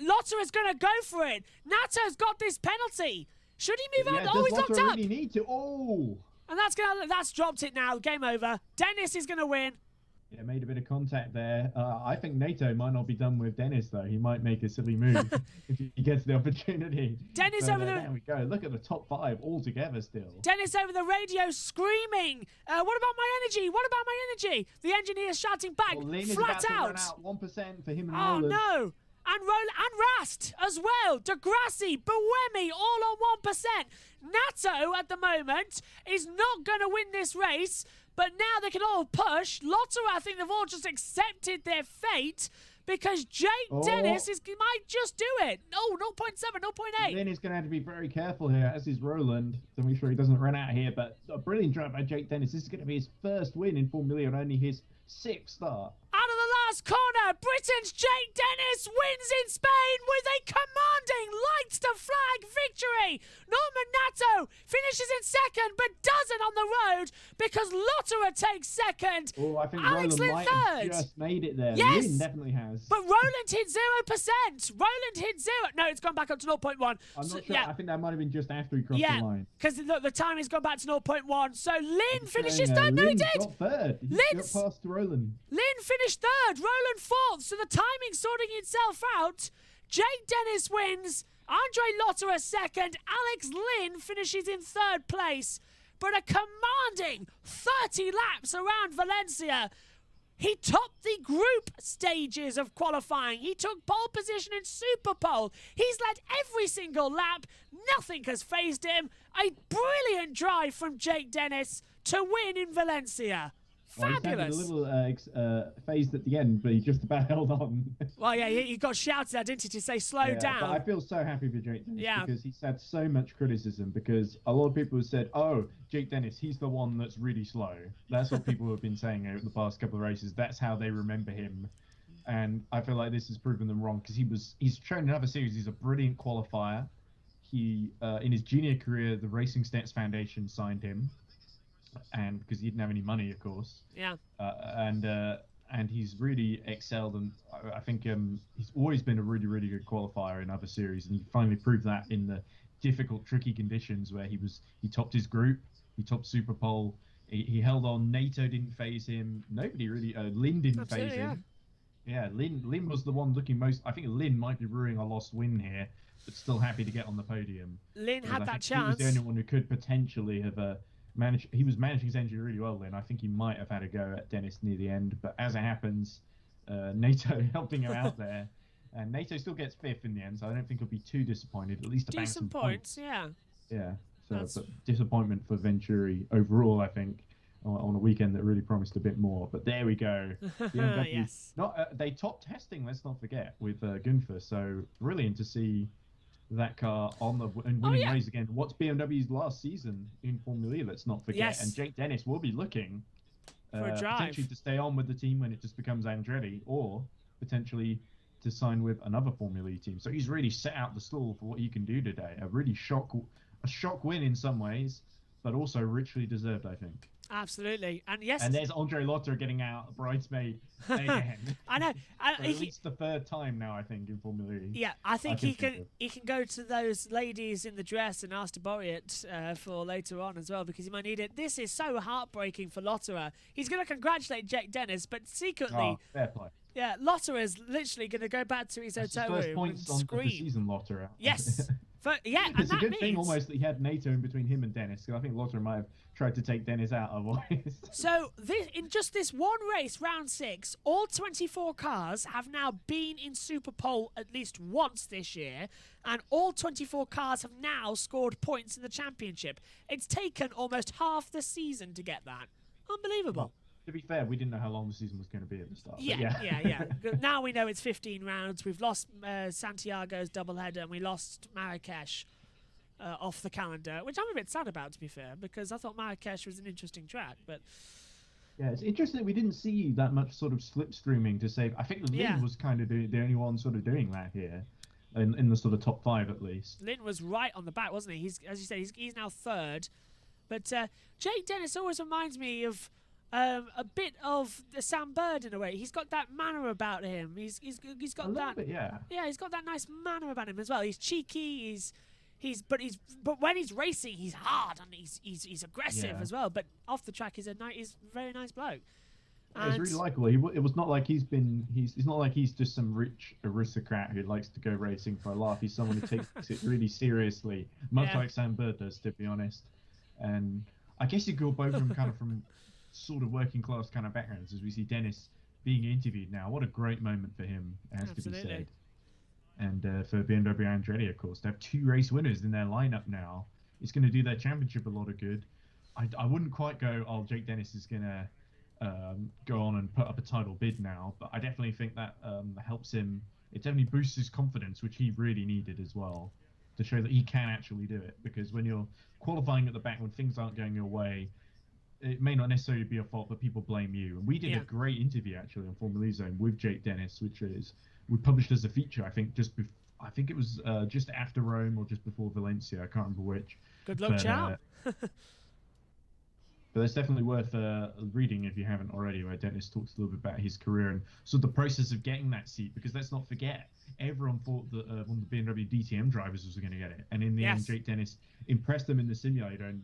Lotterer's going to go for it. Nato's got this penalty. Should he move out? Oh, he's locked up. Really need to. Oh. And that's dropped it now. Game over. Dennis is going to win. Yeah, made a bit of contact there. I think Nato might not be done with Dennis, though. He might make a silly move if he gets the opportunity. Dennis over the... There we go. Look at the top 5 all together still. Dennis over the radio screaming, what about my energy? What about my energy? The engineer's shouting back, flat out. 1% for him and Roland. Oh, no. And Rast as well. Degrassi, Buemi, all on 1%. Nato, at the moment, is not going to win this race, but now they can all push. Lotterer, I think they've all just accepted their fate because Jake Dennis might just do it. No, 0.7, 0.8. Lynn is going to have to be very careful here, as is Roland, to make sure he doesn't run out here. But a brilliant drive by Jake Dennis. This is going to be his first win in Formula on only his 6th start. Out of the last corner, Britain's Jake Dennis wins in Spain with a commanding lights to flag victory. Norman Nato finishes in 2nd, but doesn't on the road because Lotterer takes 2nd. Oh, I think Alex Roland Lynn might 3rd. have just made it there. Yes. Lynn definitely has. But Roland hit 0%. Roland hit 0. No, it's gone back up to 0.1. I'm not sure. Yeah. I think that might have been just after he crossed the line. Because the time has gone back to 0.1. So Lynn finishes 3rd. Lynn No, he did. Got 3rd. He got past Roland. Lynn finished 3rd. Roland 4th. So the timing's sorting itself out. Jake Dennis wins. Andre Lotterer 2nd. Alex Lynn finishes in 3rd place. But a commanding 30 laps around Valencia. He topped the group stages of qualifying. He took pole position in Super Pole. He's led every single lap. Nothing has fazed him. A brilliant drive from Jake Dennis to win in Valencia. Fabulous. Well, he had a little phased at the end, but he just about held on. Well, yeah, he got shouted at, didn't he, to say slow down. But I feel so happy for Jake Dennis because he's had so much criticism because a lot of people have said, oh, Jake Dennis, he's the one that's really slow. That's what people have been saying over the past couple of races. That's how they remember him. And I feel like this has proven them wrong because he's shown in other series he's a brilliant qualifier. He, in his junior career, the Racing Stats Foundation signed him. And because he didn't have any money, of course. Yeah. And he's really excelled, and I think he's always been a really, really good qualifier in other series, and he finally proved that in the difficult, tricky conditions where he topped his group, he topped Super Pole, he held on. Nato didn't phase him. Nobody really. Lynn didn't phase him. Yeah, Lynn was the one looking most. I think Lynn might be ruining a lost win here, but still happy to get on the podium. Lynn had that chance. He was the only one who could potentially have. He was managing his engine really well then. I think he might have had a go at Dennis near the end, but as it happens, Nato helping him out there. And Nato still gets 5th in the end, so I don't think he'll be too disappointed. At least about some points. Yeah. Yeah. So, but disappointment for Venturi overall, I think, on a weekend that really promised a bit more. But there we go. BMW, yes. They topped testing, let's not forget, with Gunther. So brilliant to see that car on the winning ways again. What's BMW's last season in Formula E, let's not forget. Yes. And Jake Dennis will be looking for a drive. Potentially to stay on with the team when it just becomes Andretti, or potentially to sign with another Formula E team. So he's really set out the stall for what he can do today. A shock win in some ways, but also richly deserved, I think. Absolutely. And yes. And there's Andre Lotterer getting out bridesmaid again. I know. At least the 3rd time now, I think, in Formula E. Yeah, I think he can go to those ladies in the dress and ask to borrow it for later on as well, because he might need it. This is so heartbreaking for Lotterer. He's going to congratulate Jake Dennis, but secretly, fair play. Yeah, Lotterer is literally going to go back to his hotel room and scream. Points on the season, Lotterer. Yes. It's a good thing almost that he had NATO in between him and Dennis, because I think Lotterer might have tried to take Dennis out otherwise. So in just this one race, round 6, all 24 cars have now been in Super Pole at least once this year, and all 24 cars have now scored points in the championship. It's taken almost half the season to get that. Unbelievable. Well, to be fair, we didn't know how long the season was going to be at the start. Yeah. Now we know it's 15 rounds. We've lost Santiago's doubleheader, and we lost Marrakesh off the calendar, which I'm a bit sad about, to be fair, because I thought Marrakesh was an interesting track. But yeah, it's interesting that we didn't see that much sort of slipstreaming to save. I think Lynn was kind of the only one sort of doing that here, in the sort of top 5 at least. Lynn was right on the back, wasn't he? He's, as you said, he's now 3rd. But Jake Dennis always reminds me of a bit of Sam Bird in a way. He's got that manner about him. He's got that. Bit, yeah. Yeah, he's got that nice manner about him as well. He's cheeky. But when he's racing, he's hard and he's aggressive as well. But off the track, he's a very nice bloke. Yeah, he's really likable. It was not like he's not like he's just some rich aristocrat who likes to go racing for a laugh. He's someone who takes it really seriously, much like Sam Bird does, to be honest. And I guess you go both of them kind of from sort of working class kind of backgrounds, as we see Dennis being interviewed now. What a great moment for him, it has to be said. And for BMW Andretti, of course, to have 2 race winners in their lineup now, it's going to do their championship a lot of good. I wouldn't quite go, Jake Dennis is going to go on and put up a title bid now, but I definitely think that helps him. It definitely boosts his confidence, which he really needed as well, to show that he can actually do it. Because when you're qualifying at the back, when things aren't going your way, it may not necessarily be your fault, but people blame you. And we did a great interview actually on Formula E Zone with Jake Dennis, which we published as a feature. I think it was just after Rome or just before Valencia. I can't remember which. Good luck, Chow. But it's definitely worth reading if you haven't already, where Dennis talks a little bit about his career and sort of the process of getting that seat. Because let's not forget, everyone thought that one of the BMW DTM drivers was going to get it. And in the end, Jake Dennis impressed them in the simulator. And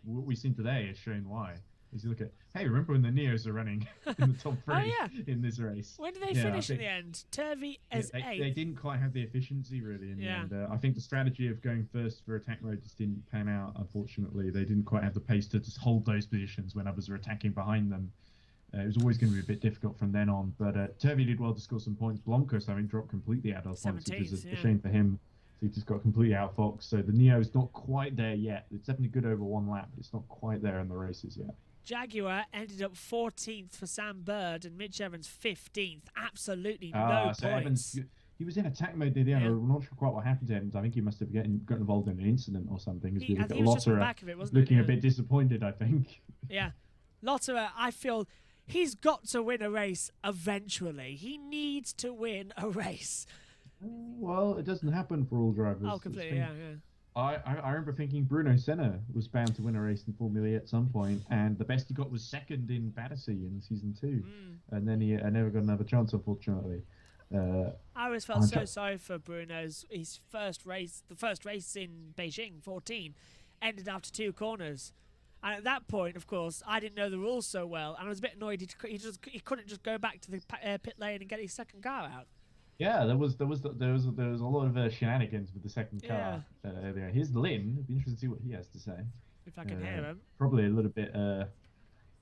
what we've seen today has shown why. As you look at, remember when the Neos are running in the top 3 in this race? When did they finish in the end? Turvey as 8th. They didn't quite have the efficiency really in the end. I think the strategy of going first for attack mode just didn't pan out, unfortunately. They didn't quite have the pace to just hold those positions when others were attacking behind them. It was always going to be a bit difficult from then on. But Turvey did well to score some points. Blancos, dropped completely out of points, which is a shame for him. So he just got completely outfoxed. So the Neo is not quite there yet. It's definitely good over 1 lap, but it's not quite there in the races yet. Jaguar ended up 14th for Sam Bird and Mitch Evans 15th. Absolutely no points. Evans, he was in attack mode near the end. I'm not sure quite what happened to him. I think he must have got involved in an incident or something. I think he was just on the back of it, wasn't looking a bit disappointed, I think. Yeah. Lotterer, I feel he's got to win a race eventually. He needs to win a race. Well, it doesn't happen for all drivers. Oh, completely, yeah. I remember thinking Bruno Senna was bound to win a race in Formula E at some point, and the best he got was 2nd in Battersea in season 2, and then he never got another chance, unfortunately. I always felt so sorry for Bruno's. The first race in Beijing, 14, ended after 2 corners, and at that point, of course, I didn't know the rules so well, and I was a bit annoyed he couldn't just go back to the pit lane and get his second car out. Yeah, there was a lot of shenanigans with the second car. There. Here's Lynn. It'd be interesting to see what he has to say. If I can hear him. Probably a little bit.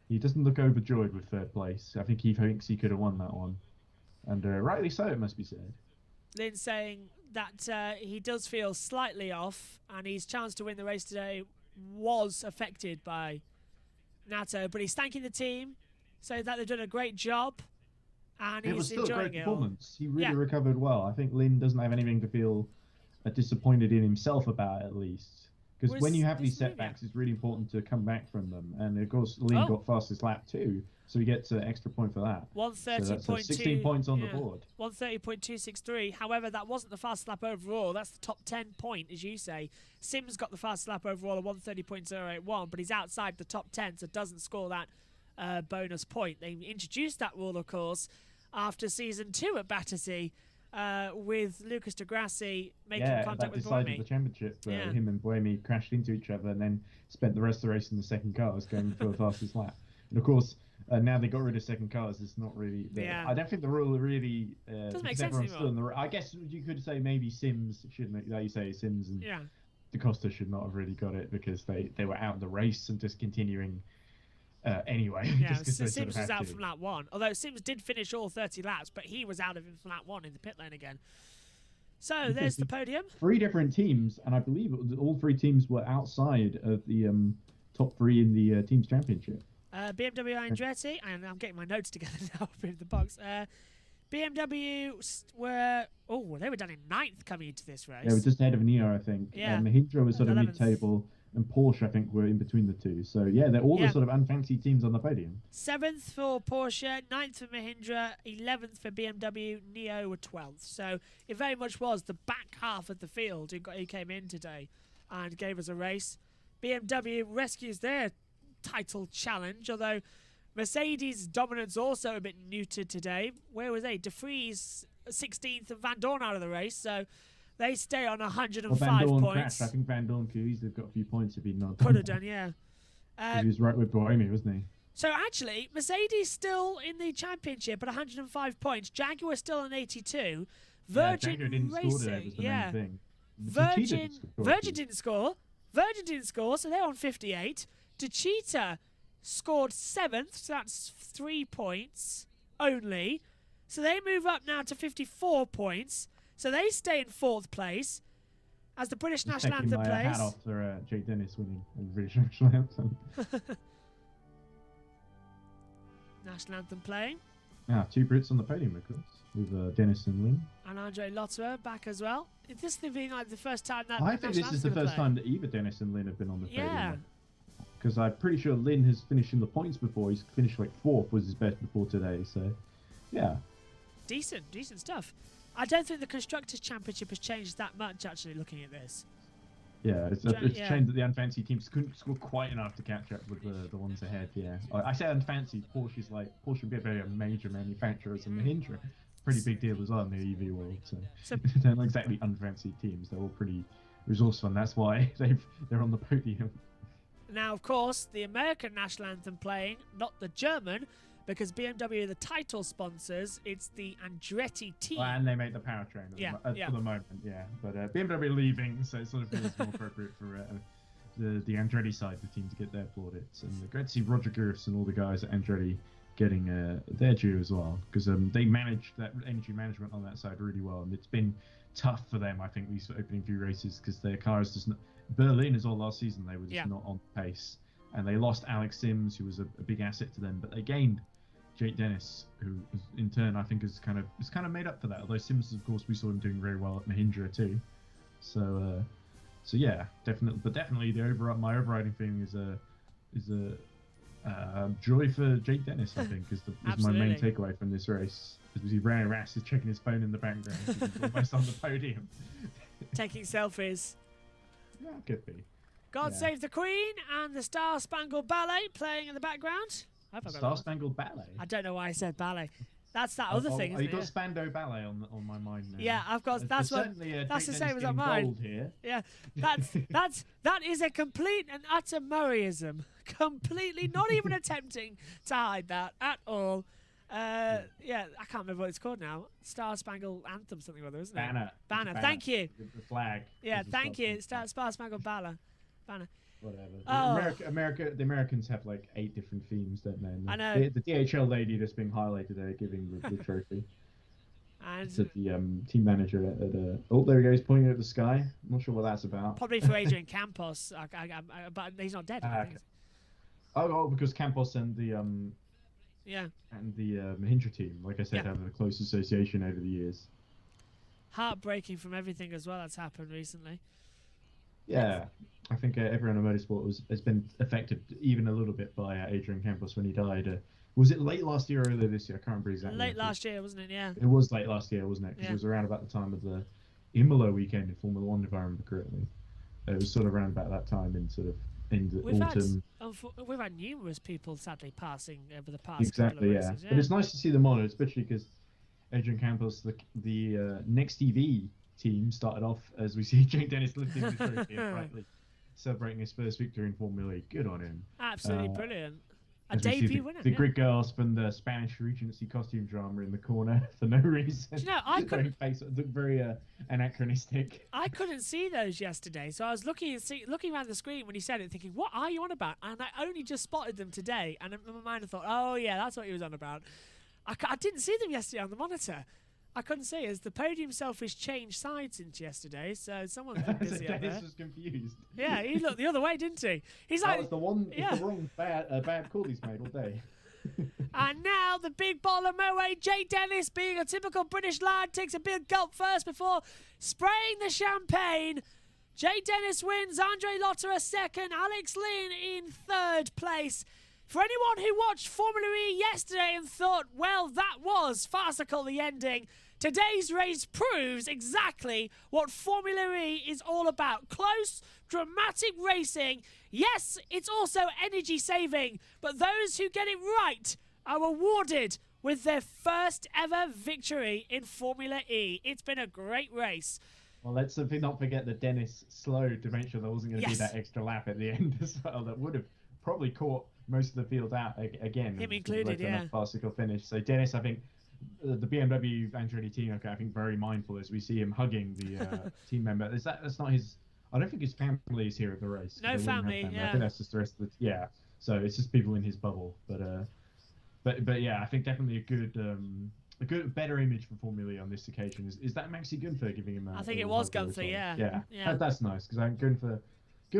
He doesn't look overjoyed with 3rd place. I think he thinks he could have won that one, and rightly so, it must be said. Lynn saying that he does feel slightly off, and his chance to win the race today was affected by Nato, but he's thanking the team, saying that they've done a great job. And it was still enjoying a great performance. He really recovered well. I think Lynn doesn't have anything to feel disappointed in himself about, at least. Because when you have these setbacks, it's really important to come back from them. And of course, Lynn got fastest lap too, so he gets an extra point for that. 130.2. So 16 points on the board. 130.263. However, that wasn't the fastest lap overall. That's the top 10 point, as you say. Sims got the fastest lap overall at 130.081, but he's outside the top 10, so doesn't score that bonus point. They introduced that rule, of course, after season 2 at Battersea, with Lucas de Grassi making contact with Buemi. Yeah, that decided the championship. Him and Buemi crashed into each other and then spent the rest of the race in the second cars going for the fastest lap. And of course, now they got rid of second cars. It's not really. I don't think the rule really. Doesn't make sense everyone's anymore. still in the. I guess you could say maybe Sims shouldn't. Like you say, Sims and DaCosta should not have really got it because they were out of the race and just continuing. Anyway, yeah, just so Sims was out from lap 1. Although Sims did finish all 30 laps, but he was out of from lap 1 in the pit lane again. So there's the podium. 3 different teams, and I believe all 3 teams were outside of the top 3 in the teams championship. BMW Andretti, and I'm getting my notes together now in the box. BMW were they were done in 9th coming into this race. They were just ahead of Neo, I think. Yeah, Mahindra was sort of mid-table. And Porsche, I think, were in between the 2. So, yeah, they're all the sort of unfancy teams on the podium. 7th for Porsche, 9th for Mahindra, 11th for BMW, Neo were 12th. So it very much was the back half of the field who came in today and gave us a race. BMW rescues their title challenge, although Mercedes' dominance also a bit neutered today. Where was they? De Vries 16th and Van Dorn out of the race, so... They stay on 105 Van Dorn points. Crashed. I think Van Dorn could easily have got a few points if he'd not. Could have done, yeah. He was right with Bohemi, wasn't he? So actually, Mercedes still in the championship at 105 points. Jaguar still on 82. Virgin didn't Racing, score today, was the main thing. Virgin didn't score. Virgin didn't score, so they're on 58. Techeetah scored 7th, so that's 3 points only. So they move up now to 54 points. So they stay in 4th place as the British National Anthem plays. Hat off for Jake Dennis winning the British National Anthem. National Anthem playing. 2 Brits on the podium, of course, with Dennis and Lynn. And Andre Lotterer back as well. Is this being like the first time that I think this is the first time that either Dennis and Lynn have been on the podium. Yeah. Because I'm pretty sure Lynn has finished in the points before. He's finished like 4th was his best before today. So, yeah. Decent stuff. I don't think the Constructors' Championship has changed that much, actually, looking at this. Yeah, it's changed that the unfancy teams couldn't score quite enough to catch up with the ones ahead, yeah. I say unfancy, Porsche would be a very major manufacturer, and Mahindra, pretty big deal as well in the EV world. So they're not exactly unfancy teams, they're all pretty resourceful, and that's why they're on the podium. Now, of course, the American National Anthem playing, not the German, because BMW are the title sponsors. It's the Andretti team. Well, and they make the powertrain for the moment, yeah. But BMW leaving, so it sort of feels more appropriate for the Andretti side of the team to get their plaudits. And great to see Roger Griffiths and all the guys at Andretti getting their due as well, because they managed that energy management on that side really well. And it's been tough for them, I think, these opening few races, because their cars just not... Berlin is all last season, they were just not on pace. And they lost Alex Sims, who was a big asset to them, but they gained Jake Dennis, who in turn I think is kind of made up for that. Although Sims, of course, we saw him doing very well at Mahindra too. So yeah, definitely my overriding feeling is a joy for Jake Dennis. I think is my main takeaway from this race. As we see Ryan Rass is checking his phone in the background, he's almost on the podium, taking selfies. Yeah, could be. God Save the Queen and the Star Spangled Ballet playing in the background. Star Spangled Ballet. I don't know why I said ballet. That's that other thing, isn't it? You've got Spando Ballet on my mind now. Yeah, I've got. That's the same as on mine. Here. Yeah, that is a complete and utter Murrayism. Completely, not even attempting to hide that at all. Yeah, I can't remember what it's called now. Star Spangled Anthem, something or other, isn't it? Banner. Thank you. The flag. Yeah, thank you. Star Spangled Banner. Whatever. The Americans have like 8 different themes, don't they? And I know. The DHL lady that's being highlighted there, giving the trophy. And to the team manager there he goes, pointing at the sky. I'm not sure what that's about. Probably for Adrian Campos, but he's not dead. Okay. Oh, because Campos and the Mahindra team, like I said, have a close association over the years. Heartbreaking from everything as well that's happened recently. Yeah, I think everyone in motorsport has been affected even a little bit by Adrian Campos when he died. Was it late last year or earlier this year? I can't remember exactly. Late last year, wasn't it? Yeah. It was late last year, wasn't it? Because it was around about the time of the Imola weekend in Formula One, if I remember correctly. It was sort of around about that time in the autumn. We've had numerous people sadly passing over the past couple of races. Yeah. But it's nice to see them on, especially because Adrian Campos, the Next TV team, started off as we see Jake Dennis lifting the trophy and rightly celebrating his first victory in Formula E. Good on him. Absolutely brilliant. A debut winner. The Greek girls from the Spanish Regency costume drama in the corner for no reason. Do you know, I couldn't. Very anachronistic. I couldn't see those yesterday, so I was looking around the screen when he said it, thinking, "What are you on about?" And I only just spotted them today, and in my mind I thought, "Oh yeah, that's what he was on about." I didn't see them yesterday on the monitor. I couldn't see, as the podium selfish changed sides since yesterday, so someone's been busy up there. Dennis was confused. Yeah, he looked the other way, didn't he? He's that like, was the one. Yeah. It's the wrong bad call he's made all day. And now the big ball of Moe, Jay Dennis, being a typical British lad, takes a big gulp first before spraying the champagne. Jay Dennis wins, Andre Lotterer second, Alex Lynn in third place. For anyone who watched Formula E yesterday and thought, well, that was farcical, the ending, today's race proves exactly what Formula E is all about. Close, dramatic racing. Yes, it's also energy saving, but those who get it right are awarded with their first ever victory in Formula E. It's been a great race. Well, let's not forget that Dennis slowed to make sure there wasn't going to be that extra lap at the end as well. That would have probably caught most of the field out again. Him included, yeah. A farcical finish. So Dennis, I think, the BMW Andretti team, I think, very mindful as we see him hugging the team member. That's not his. I don't think his family is here at the race. No family. Yeah. I think that's just the rest of the. Yeah. So it's just people in his bubble. But yeah, I think definitely a good better image for Formula E on this occasion. Is that Maxi Gunther giving him? I think it was Gunther. Yeah. Yeah. That's nice because I'm Gunther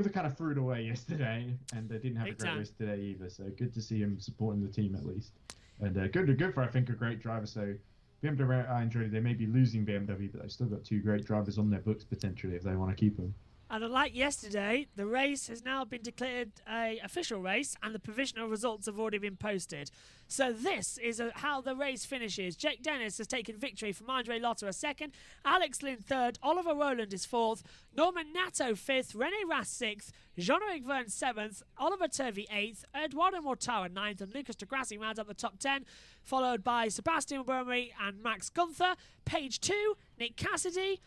kind of threw it away yesterday, and they didn't have a great race today either. So good to see him supporting the team at least, and good for, I think, a great driver. So BMW Andretti, they may be losing BMW, but they've still got two great drivers on their books potentially if they want to keep them. And unlike yesterday, the race has now been declared an official race and the provisional results have already been posted. So this is how the race finishes. Jake Dennis has taken victory from Andre Lotterer second, Alex Lynn third, Oliver Rowland is fourth, Norman Nato fifth, Rene Rast sixth, Jean-Eric Verne seventh, Oliver Turvey eighth, Eduardo Mortara ninth, and Lucas de Grassi rounds up the top 10, followed by Sebastian Buemi and Max Gunther. Page 2, Nick Cassidy,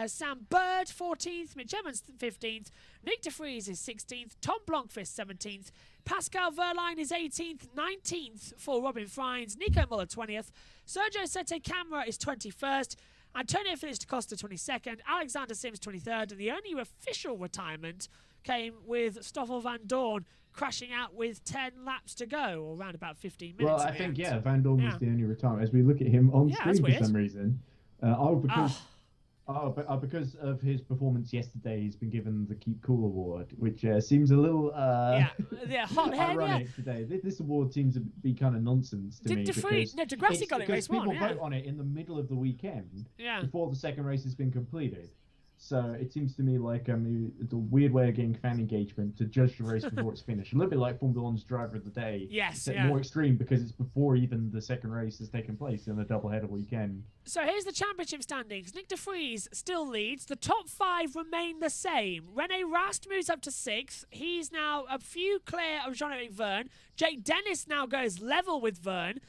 Sam Bird 14th, Mitch Evans 15th, Nick de Vries is 16th, Tom Blomqvist 17th, Pascal Wehrlein is 18th, 19th for Robin Freins, Nico Muller 20th, Sergio Sette Camara is 21st, Antonio Felix da Costa 22nd, Alexander Sims 23rd, and the only official retirement came with Stoffel Van Dorn crashing out with 10 laps to go, or around about 15 minutes. Well, I think, Van Dorn was the only retirement. As we look at him on screen for some reason, because of his performance yesterday, he's been given the Keep Cool Award, which seems a little hot ironic today. This award seems to be kind of nonsense to me. De Grassi got it race one. People vote on it in the middle of the weekend, before the second race has been completed. So it seems to me like it's a weird way of getting fan engagement to judge the race before it's finished. A little bit like Formula One's Driver of the Day. Yes, more extreme because it's before even the second race has taken place in the doubleheader weekend. So here's the championship standings. Nick de Vries still leads. The top 5 remain the same. Rene Rast moves up to 6th. He's now a few clear of Jean-Eric Verne. Jake Dennis now goes level with Verne.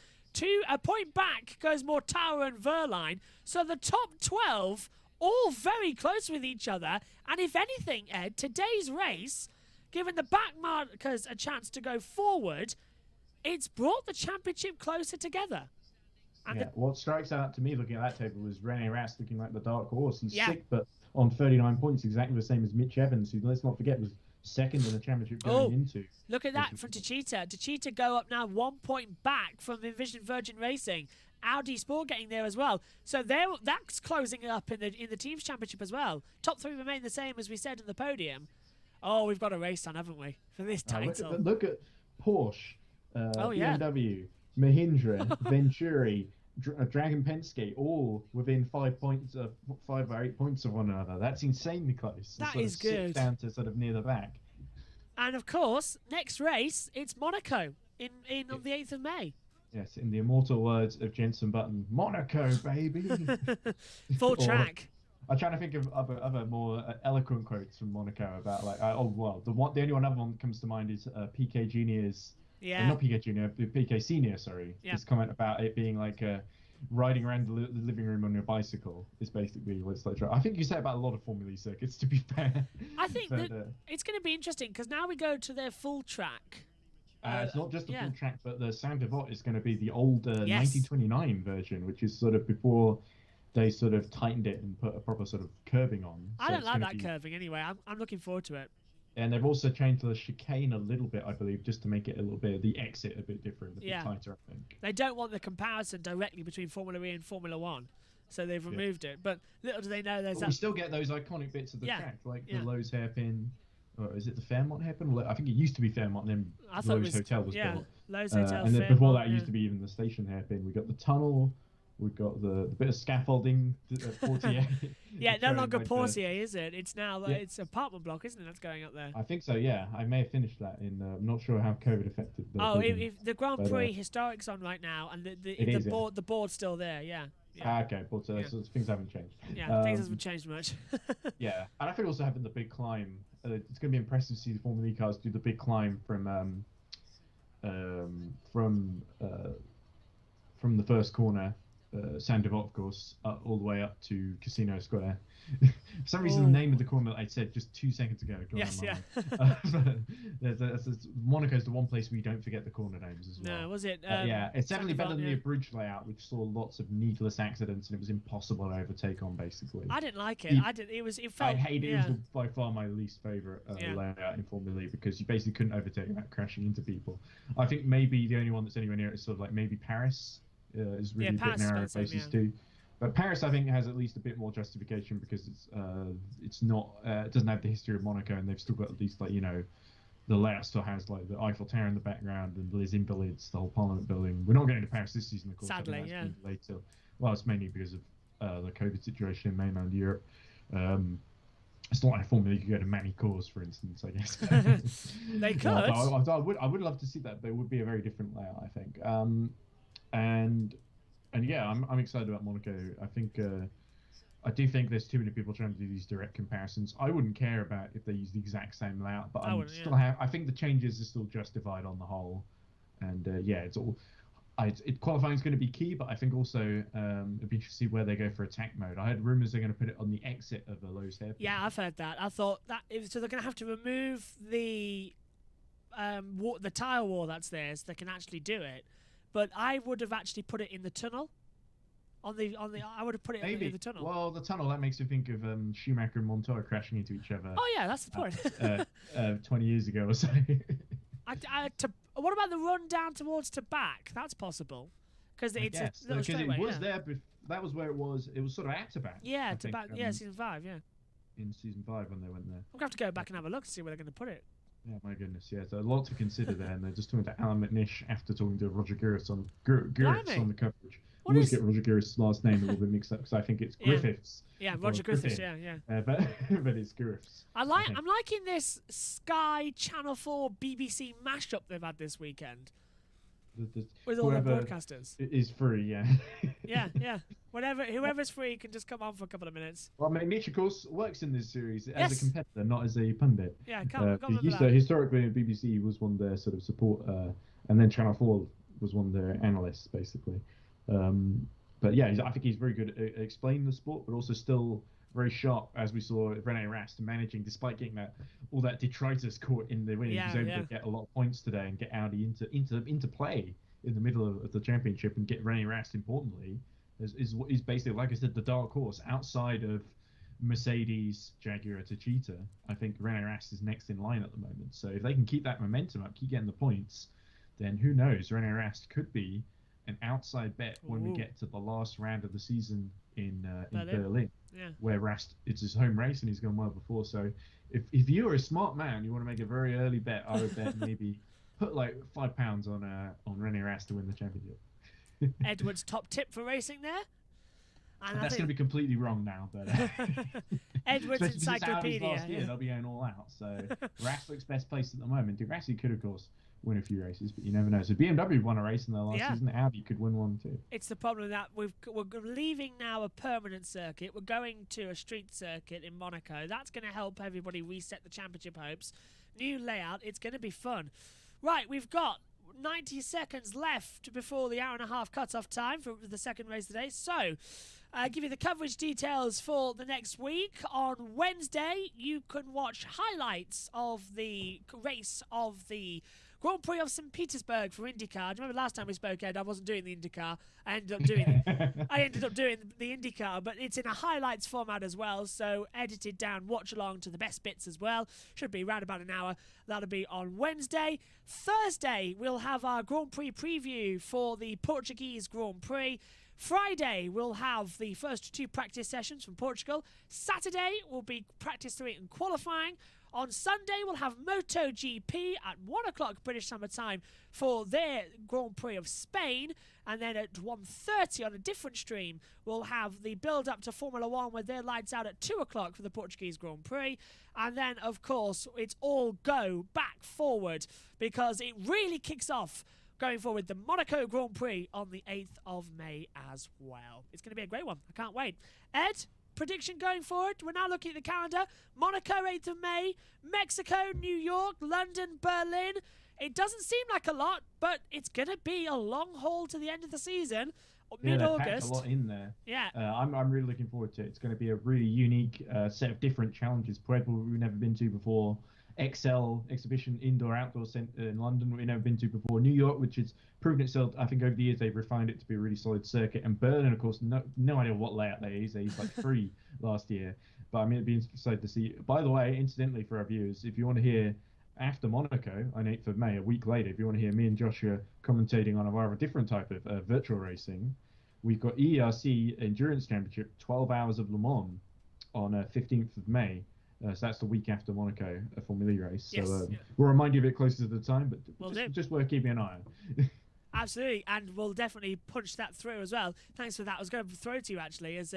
A point back goes Mortara and Wehrlein. So the top 12... all very close with each other. And if anything, Ed, today's race, given the back markers a chance to go forward, it's brought the championship closer together. And what strikes out to me looking at that table was Rene Rast looking like the dark horse. He's sick, but on 39 points, exactly the same as Mitch Evans, who, let's not forget, was second in the championship going into. Look at that from Techeetah. Techeetah go up now 1 point back from Envision Virgin Racing. Audi Sport getting there as well. So that's closing up in the Teams Championship as well. Top 3 remain the same as we said in the podium. Oh, we've got a race on, haven't we, for this title? Look at Porsche, BMW, Mahindra, Venturi, Dragon Penske, all within 5 points of 5 or 8 points of one another. That's insanely close. That is good. Down to sort of near the back. And of course, next race it's Monaco on the 8th of May. Yes, in the immortal words of Jenson Button, Monaco, baby. Full track. I'm trying to think of other more eloquent quotes from Monaco about the only other one that comes to mind is PK Junior's. Yeah. Not PK Junior, PK Senior. Sorry. Yeah. His comment about it being like riding around the living room on your bicycle is basically what it's like. I think you say about a lot of Formula E circuits, to be fair. I think that it's going to be interesting because now we go to their full track. It's not just the full track, but the Saint Devote is going to be the old Yes. 1929 version, which is sort of before they sort of tightened it and put a proper sort of curving on. I don't like that curving anyway. I'm looking forward to it. And they've also changed the chicane a little bit, I believe, just to make it a little bit, the exit a bit different, a bit tighter, I think. They don't want the comparison directly between Formula E and Formula One, so they've removed it. But little do they know there's we still get those iconic bits of the track, like the Lowe's hairpin. Or is it the Fairmont hairpin? I think it used to be Fairmont, and then Lowe's Hotel was built. Lowe's Hotel, and then before that, it used to be even the station hairpin. We got the tunnel. We've got the bit of scaffolding at Portier. No longer Portier, is it? It's now it's apartment block, isn't it? That's going up there. I think so. Yeah, I may have finished that. I'm not sure how COVID affected. If the Grand Prix Historic's on right now, and the board's still there. Yeah. Okay, but so things haven't changed. Yeah, things haven't changed much. And I think also having the big climb, it's going to be impressive to see the Formula E cars do the big climb from the first corner. Saint Devote, of course, all the way up to Casino Square. For some reason, the name of the corner I said just 2 seconds ago. Monaco's the one place where you don't forget the corner names as well. No, was it? It's definitely better than the abridged layout, which saw lots of needless accidents and it was impossible to overtake on, basically. I didn't like it. I hated it. It was by far my least favourite layout in Formula E because you basically couldn't overtake without crashing into people. I think maybe the only one that's anywhere near it is sort of like maybe Paris. Is really a bit narrow places too, but Paris I think has at least a bit more justification because it's not it doesn't have the history of Monaco, and they've still got at least the layout still has like the Eiffel Tower in the background and Les Invalides, the whole Parliament building. We're not going to Paris this season, of course. Sadly, Well, it's mainly because of the COVID situation in mainland Europe. It's not like Formula E could go to Manicours, for instance, I guess. They could. I would love to see that, but it would be a very different layout, I think. And I'm excited about Monaco. I think I do think there's too many people trying to do these direct comparisons. I wouldn't care about if they use the exact same layout, but I think the changes are still justified on the whole. And it's all. Qualifying is going to be key, but I think also it'd be interesting to see where they go for attack mode. I heard rumors they're going to put it on the exit of the Lowe's hairpin. Yeah, I've heard that. I thought that so they're going to have to remove the tire wall that's there so they can actually do it. But I would have actually put it in the tunnel. I would have put it in the tunnel. Well, the tunnel, that makes me think of Schumacher and Montoya crashing into each other. Oh yeah, that's the point. 20 years ago or so. What about the run down towards to back? That's possible because it's a little straightaway. It was there. That was where it was. It was sort of at to back. Yeah, to back. Season 5. Yeah. In season 5 when they went there. I'm gonna have to go back and have a look to see where they're going to put it. Yeah, my goodness, yeah. So a lot to consider there, and they're just talking to Alan McNish after talking to Roger Guris on the coverage. I always get Roger Guris' last name a little bit mixed up because I think it's Griffiths. Yeah, Roger Griffiths. Yeah. But it's Guris. I'm liking this Sky Channel 4 BBC mashup they've had this weekend. With all the broadcasters. It is free, yeah. yeah. Whoever's free can just come on for a couple of minutes. Well, McNish, of course, works in this series as a competitor, not as a pundit. Yeah, can't historically, BBC he was one of their sort of support, and then Channel 4 was one of their analysts, basically. But yeah, I think he's very good at explaining the sport, but also still very sharp, as we saw René Rast managing, despite getting all that detritus caught in the win. He was able to get a lot of points today and get Audi into play in the middle of the championship and get René Rast, importantly, is basically, like I said, the dark horse outside of Mercedes, Jaguar to Cheetah. I think René Rast is next in line at the moment. So if they can keep that momentum up, keep getting the points, then who knows? René Rast could be an outside bet when we get to the last round of the season in Berlin, where Rast, it's his home race and he's gone well before. So if you're a smart man, you want to make a very early bet, I would bet maybe put like £5 on René Rast to win the championship. Edward's top tip for racing there. And that's going to be completely wrong now, but Edward's encyclopedia. Last year, they'll be going all out. So Rast looks best placed at the moment. Rasti could, of course, win a few races, but you never know. So BMW won a race in their last season. Audi could win one too. It's the problem that we're leaving now a permanent circuit. We're going to a street circuit in Monaco. That's going to help everybody reset the championship hopes. New layout. It's going to be fun. Right, we've got 90 seconds left before the hour-and-a-half cut-off time for the second race today. So, give you the coverage details for the next week. On Wednesday, you can watch highlights of the race of the Grand Prix of St. Petersburg for IndyCar. Do you remember last time we spoke, Ed? I wasn't doing the IndyCar. I ended up doing the IndyCar, but it's in a highlights format as well, so edited down, watch along to the best bits as well. Should be around about an hour. That'll be on Wednesday. Thursday, we'll have our Grand Prix preview for the Portuguese Grand Prix. Friday, we'll have the first 2 practice sessions from Portugal. Saturday will be practice 3 and qualifying. On Sunday, we'll have MotoGP at 1 o'clock British Summer Time for their Grand Prix of Spain. And then at 1:30 on a different stream, we'll have the build-up to Formula 1 with their lights out at 2 o'clock for the Portuguese Grand Prix. And then, of course, it's all go back forward because it really kicks off going forward the Monaco Grand Prix on the 8th of May as well. It's going to be a great one. I can't wait. Ed, prediction going forward? We're now looking at the calendar. Monaco, 8th of May. Mexico, New York, London, Berlin. It doesn't seem like a lot, but it's going to be a long haul to the end of the season. Mid-August. A lot in there. Yeah. I'm really looking forward to it. It's going to be a really unique set of different challenges. Puebla we've never been to before. XL Exhibition Indoor Outdoor Centre in London we've never been to before. New York, which has proven itself, I think over the years they've refined it to be a really solid circuit. And Berlin, of course, no idea what layout they is. They used like 3 last year. But I mean, it'd be exciting to see. By the way, incidentally for our viewers, if you want to hear after Monaco on 8th of May, a week later, if you want to hear me and Joshua commentating on a rather different type of virtual racing, we've got ERC Endurance Championship 12 Hours of Le Mans on 15th of May. So that's the week after Monaco, a Formula E race. Yes, So we'll remind you of it closer to the time, but just worth keeping an eye on. Absolutely, and we'll definitely punch that through as well. Thanks for that. I was going to throw to you, actually, as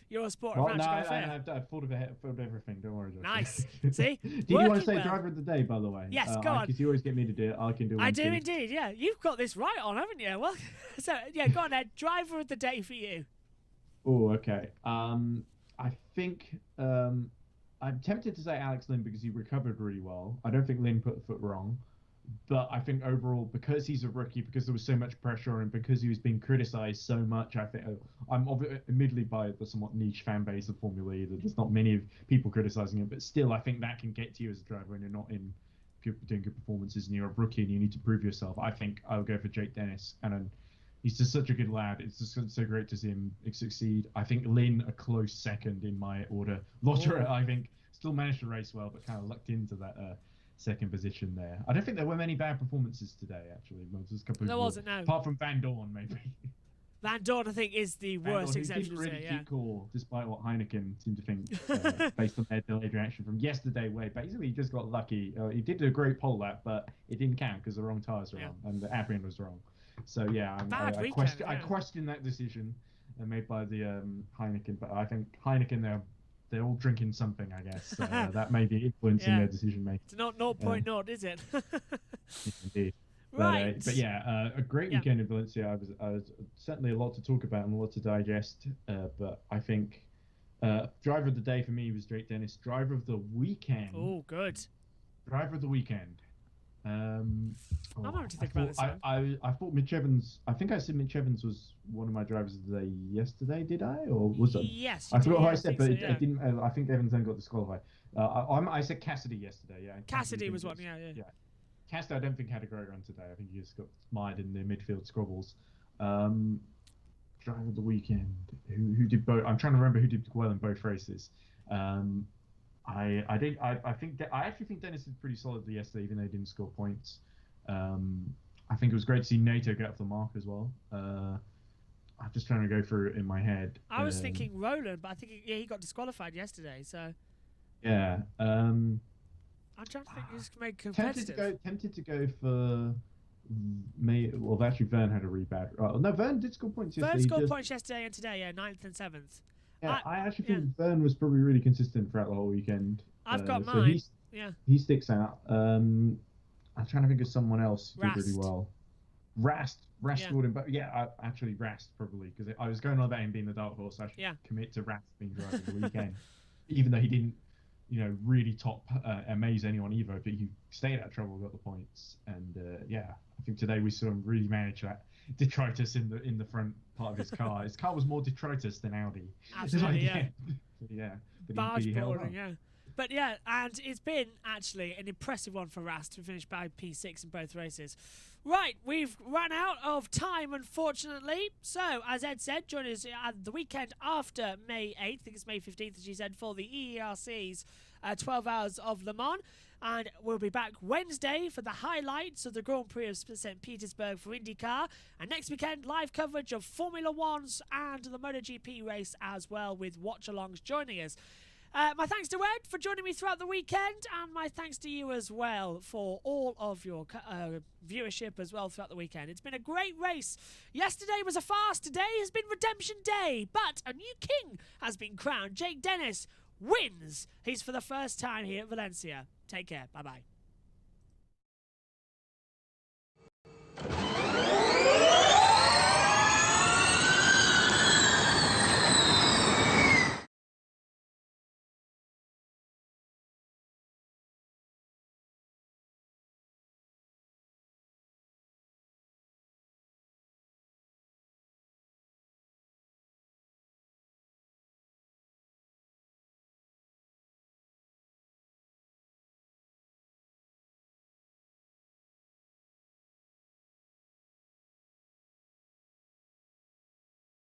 you're a sport of match I've thought of everything. Don't worry, Josh. Nice. See? Did you want to say driver of the day, by the way? Yes, go on. Because you always get me to do it. I can do it. I do indeed, yeah. You've got this right on, haven't you? Well, so, yeah, go on, Ed. Driver of the day for you. Oh, okay. I think... I'm tempted to say Alex Lynn because he recovered really well. I don't think Lynn put the foot wrong. But I think overall, because he's a rookie, because there was so much pressure on him, because he was being criticised so much, I think I'm admittedly by the somewhat niche fan base of Formula E. That there's not many people criticising him, but still, I think that can get to you as a driver when you're not doing good performances and you're a rookie and you need to prove yourself. I think I'll go for Jake Dennis, and he's just such a good lad. It's just so great to see him succeed. I think Lynn a close second in my order. Lotterer, I think, still managed to race well, but kind of lucked into that second position there. I don't think there were many bad performances today, actually. There's a couple there wasn't, no. Apart from Van Dorn, maybe. Van Dorn, I think, is the worst exception. He didn't really keep cool, despite what Heineken seemed to think, based on their delayed reaction from yesterday, where basically he just got lucky. He did do a great pole lap, but it didn't count because the wrong tyres were on, and the Adrian was wrong. So, yeah, I question that decision made by the Heineken, but I think Heineken, they're all drinking something, I guess. That may be influencing their decision making. It's not 0.0, is it? Indeed. Right. But yeah, a great weekend in Valencia. I was certainly a lot to talk about and a lot to digest. But I think driver of the day for me was Jake Dennis. Driver of the weekend. Oh, good. Driver of the weekend. I'm having to think about this one. I thought Mitch Evans. I think I said Mitch Evans was one of my drivers of the day yesterday. Did I, or was it? Yes. I forgot how I said, but it didn't. I think Evans then got disqualified. I said Cassidy yesterday. Yeah. Cassidy was one. Yeah. Cassidy, I don't think had a great run today. I think he just got mired in the midfield squabbles. Driver of the weekend. Who did both? I'm trying to remember who did well in both races. I actually think Dennis did pretty solidly yesterday, even though he didn't score points. I think it was great to see Nato get off the mark as well. I'm just trying to go through it in my head. I was thinking Roland, but I think he got disqualified yesterday. So yeah. I'm trying to think who's made competitive. Tempted to go for May. Well, actually, Vern had a really bad. No, Vern did score points yesterday. Vern scored points yesterday and today. Yeah, 9th and 7th. Yeah, I actually think Vern was probably really consistent throughout the whole weekend. I've got mine. He sticks out. I'm trying to think of someone else who did really well. Rast scored him, but actually Rast probably, because I was going on about him being the dark horse. I should commit to Rast being driver of the weekend, even though he didn't, really top amaze anyone either. But he stayed out of trouble, got the points, and I think today we saw him really manage that detritus in the front part of his car. His car was more detritus than Audi. Absolutely, yeah. Barge boarding, But yeah, and it's been actually an impressive one for Rast to finish by P6 in both races. Right, we've run out of time, unfortunately. So, as Ed said, join us at the weekend after May 8th. I think it's May 15th, as she said, for the EERC's 12 Hours of Le Mans. And we'll be back Wednesday for the highlights of the Grand Prix of St. Petersburg for IndyCar. And next weekend, live coverage of Formula One's and the MotoGP race as well, with watch-alongs joining us. My thanks to Ed for joining me throughout the weekend, and my thanks to you as well for all of your viewership as well throughout the weekend. It's been a great race. Yesterday was a farce. Today has been Redemption Day, but a new king has been crowned. Jake Dennis wins. He's for the first time here at Valencia. Take care. Bye-bye.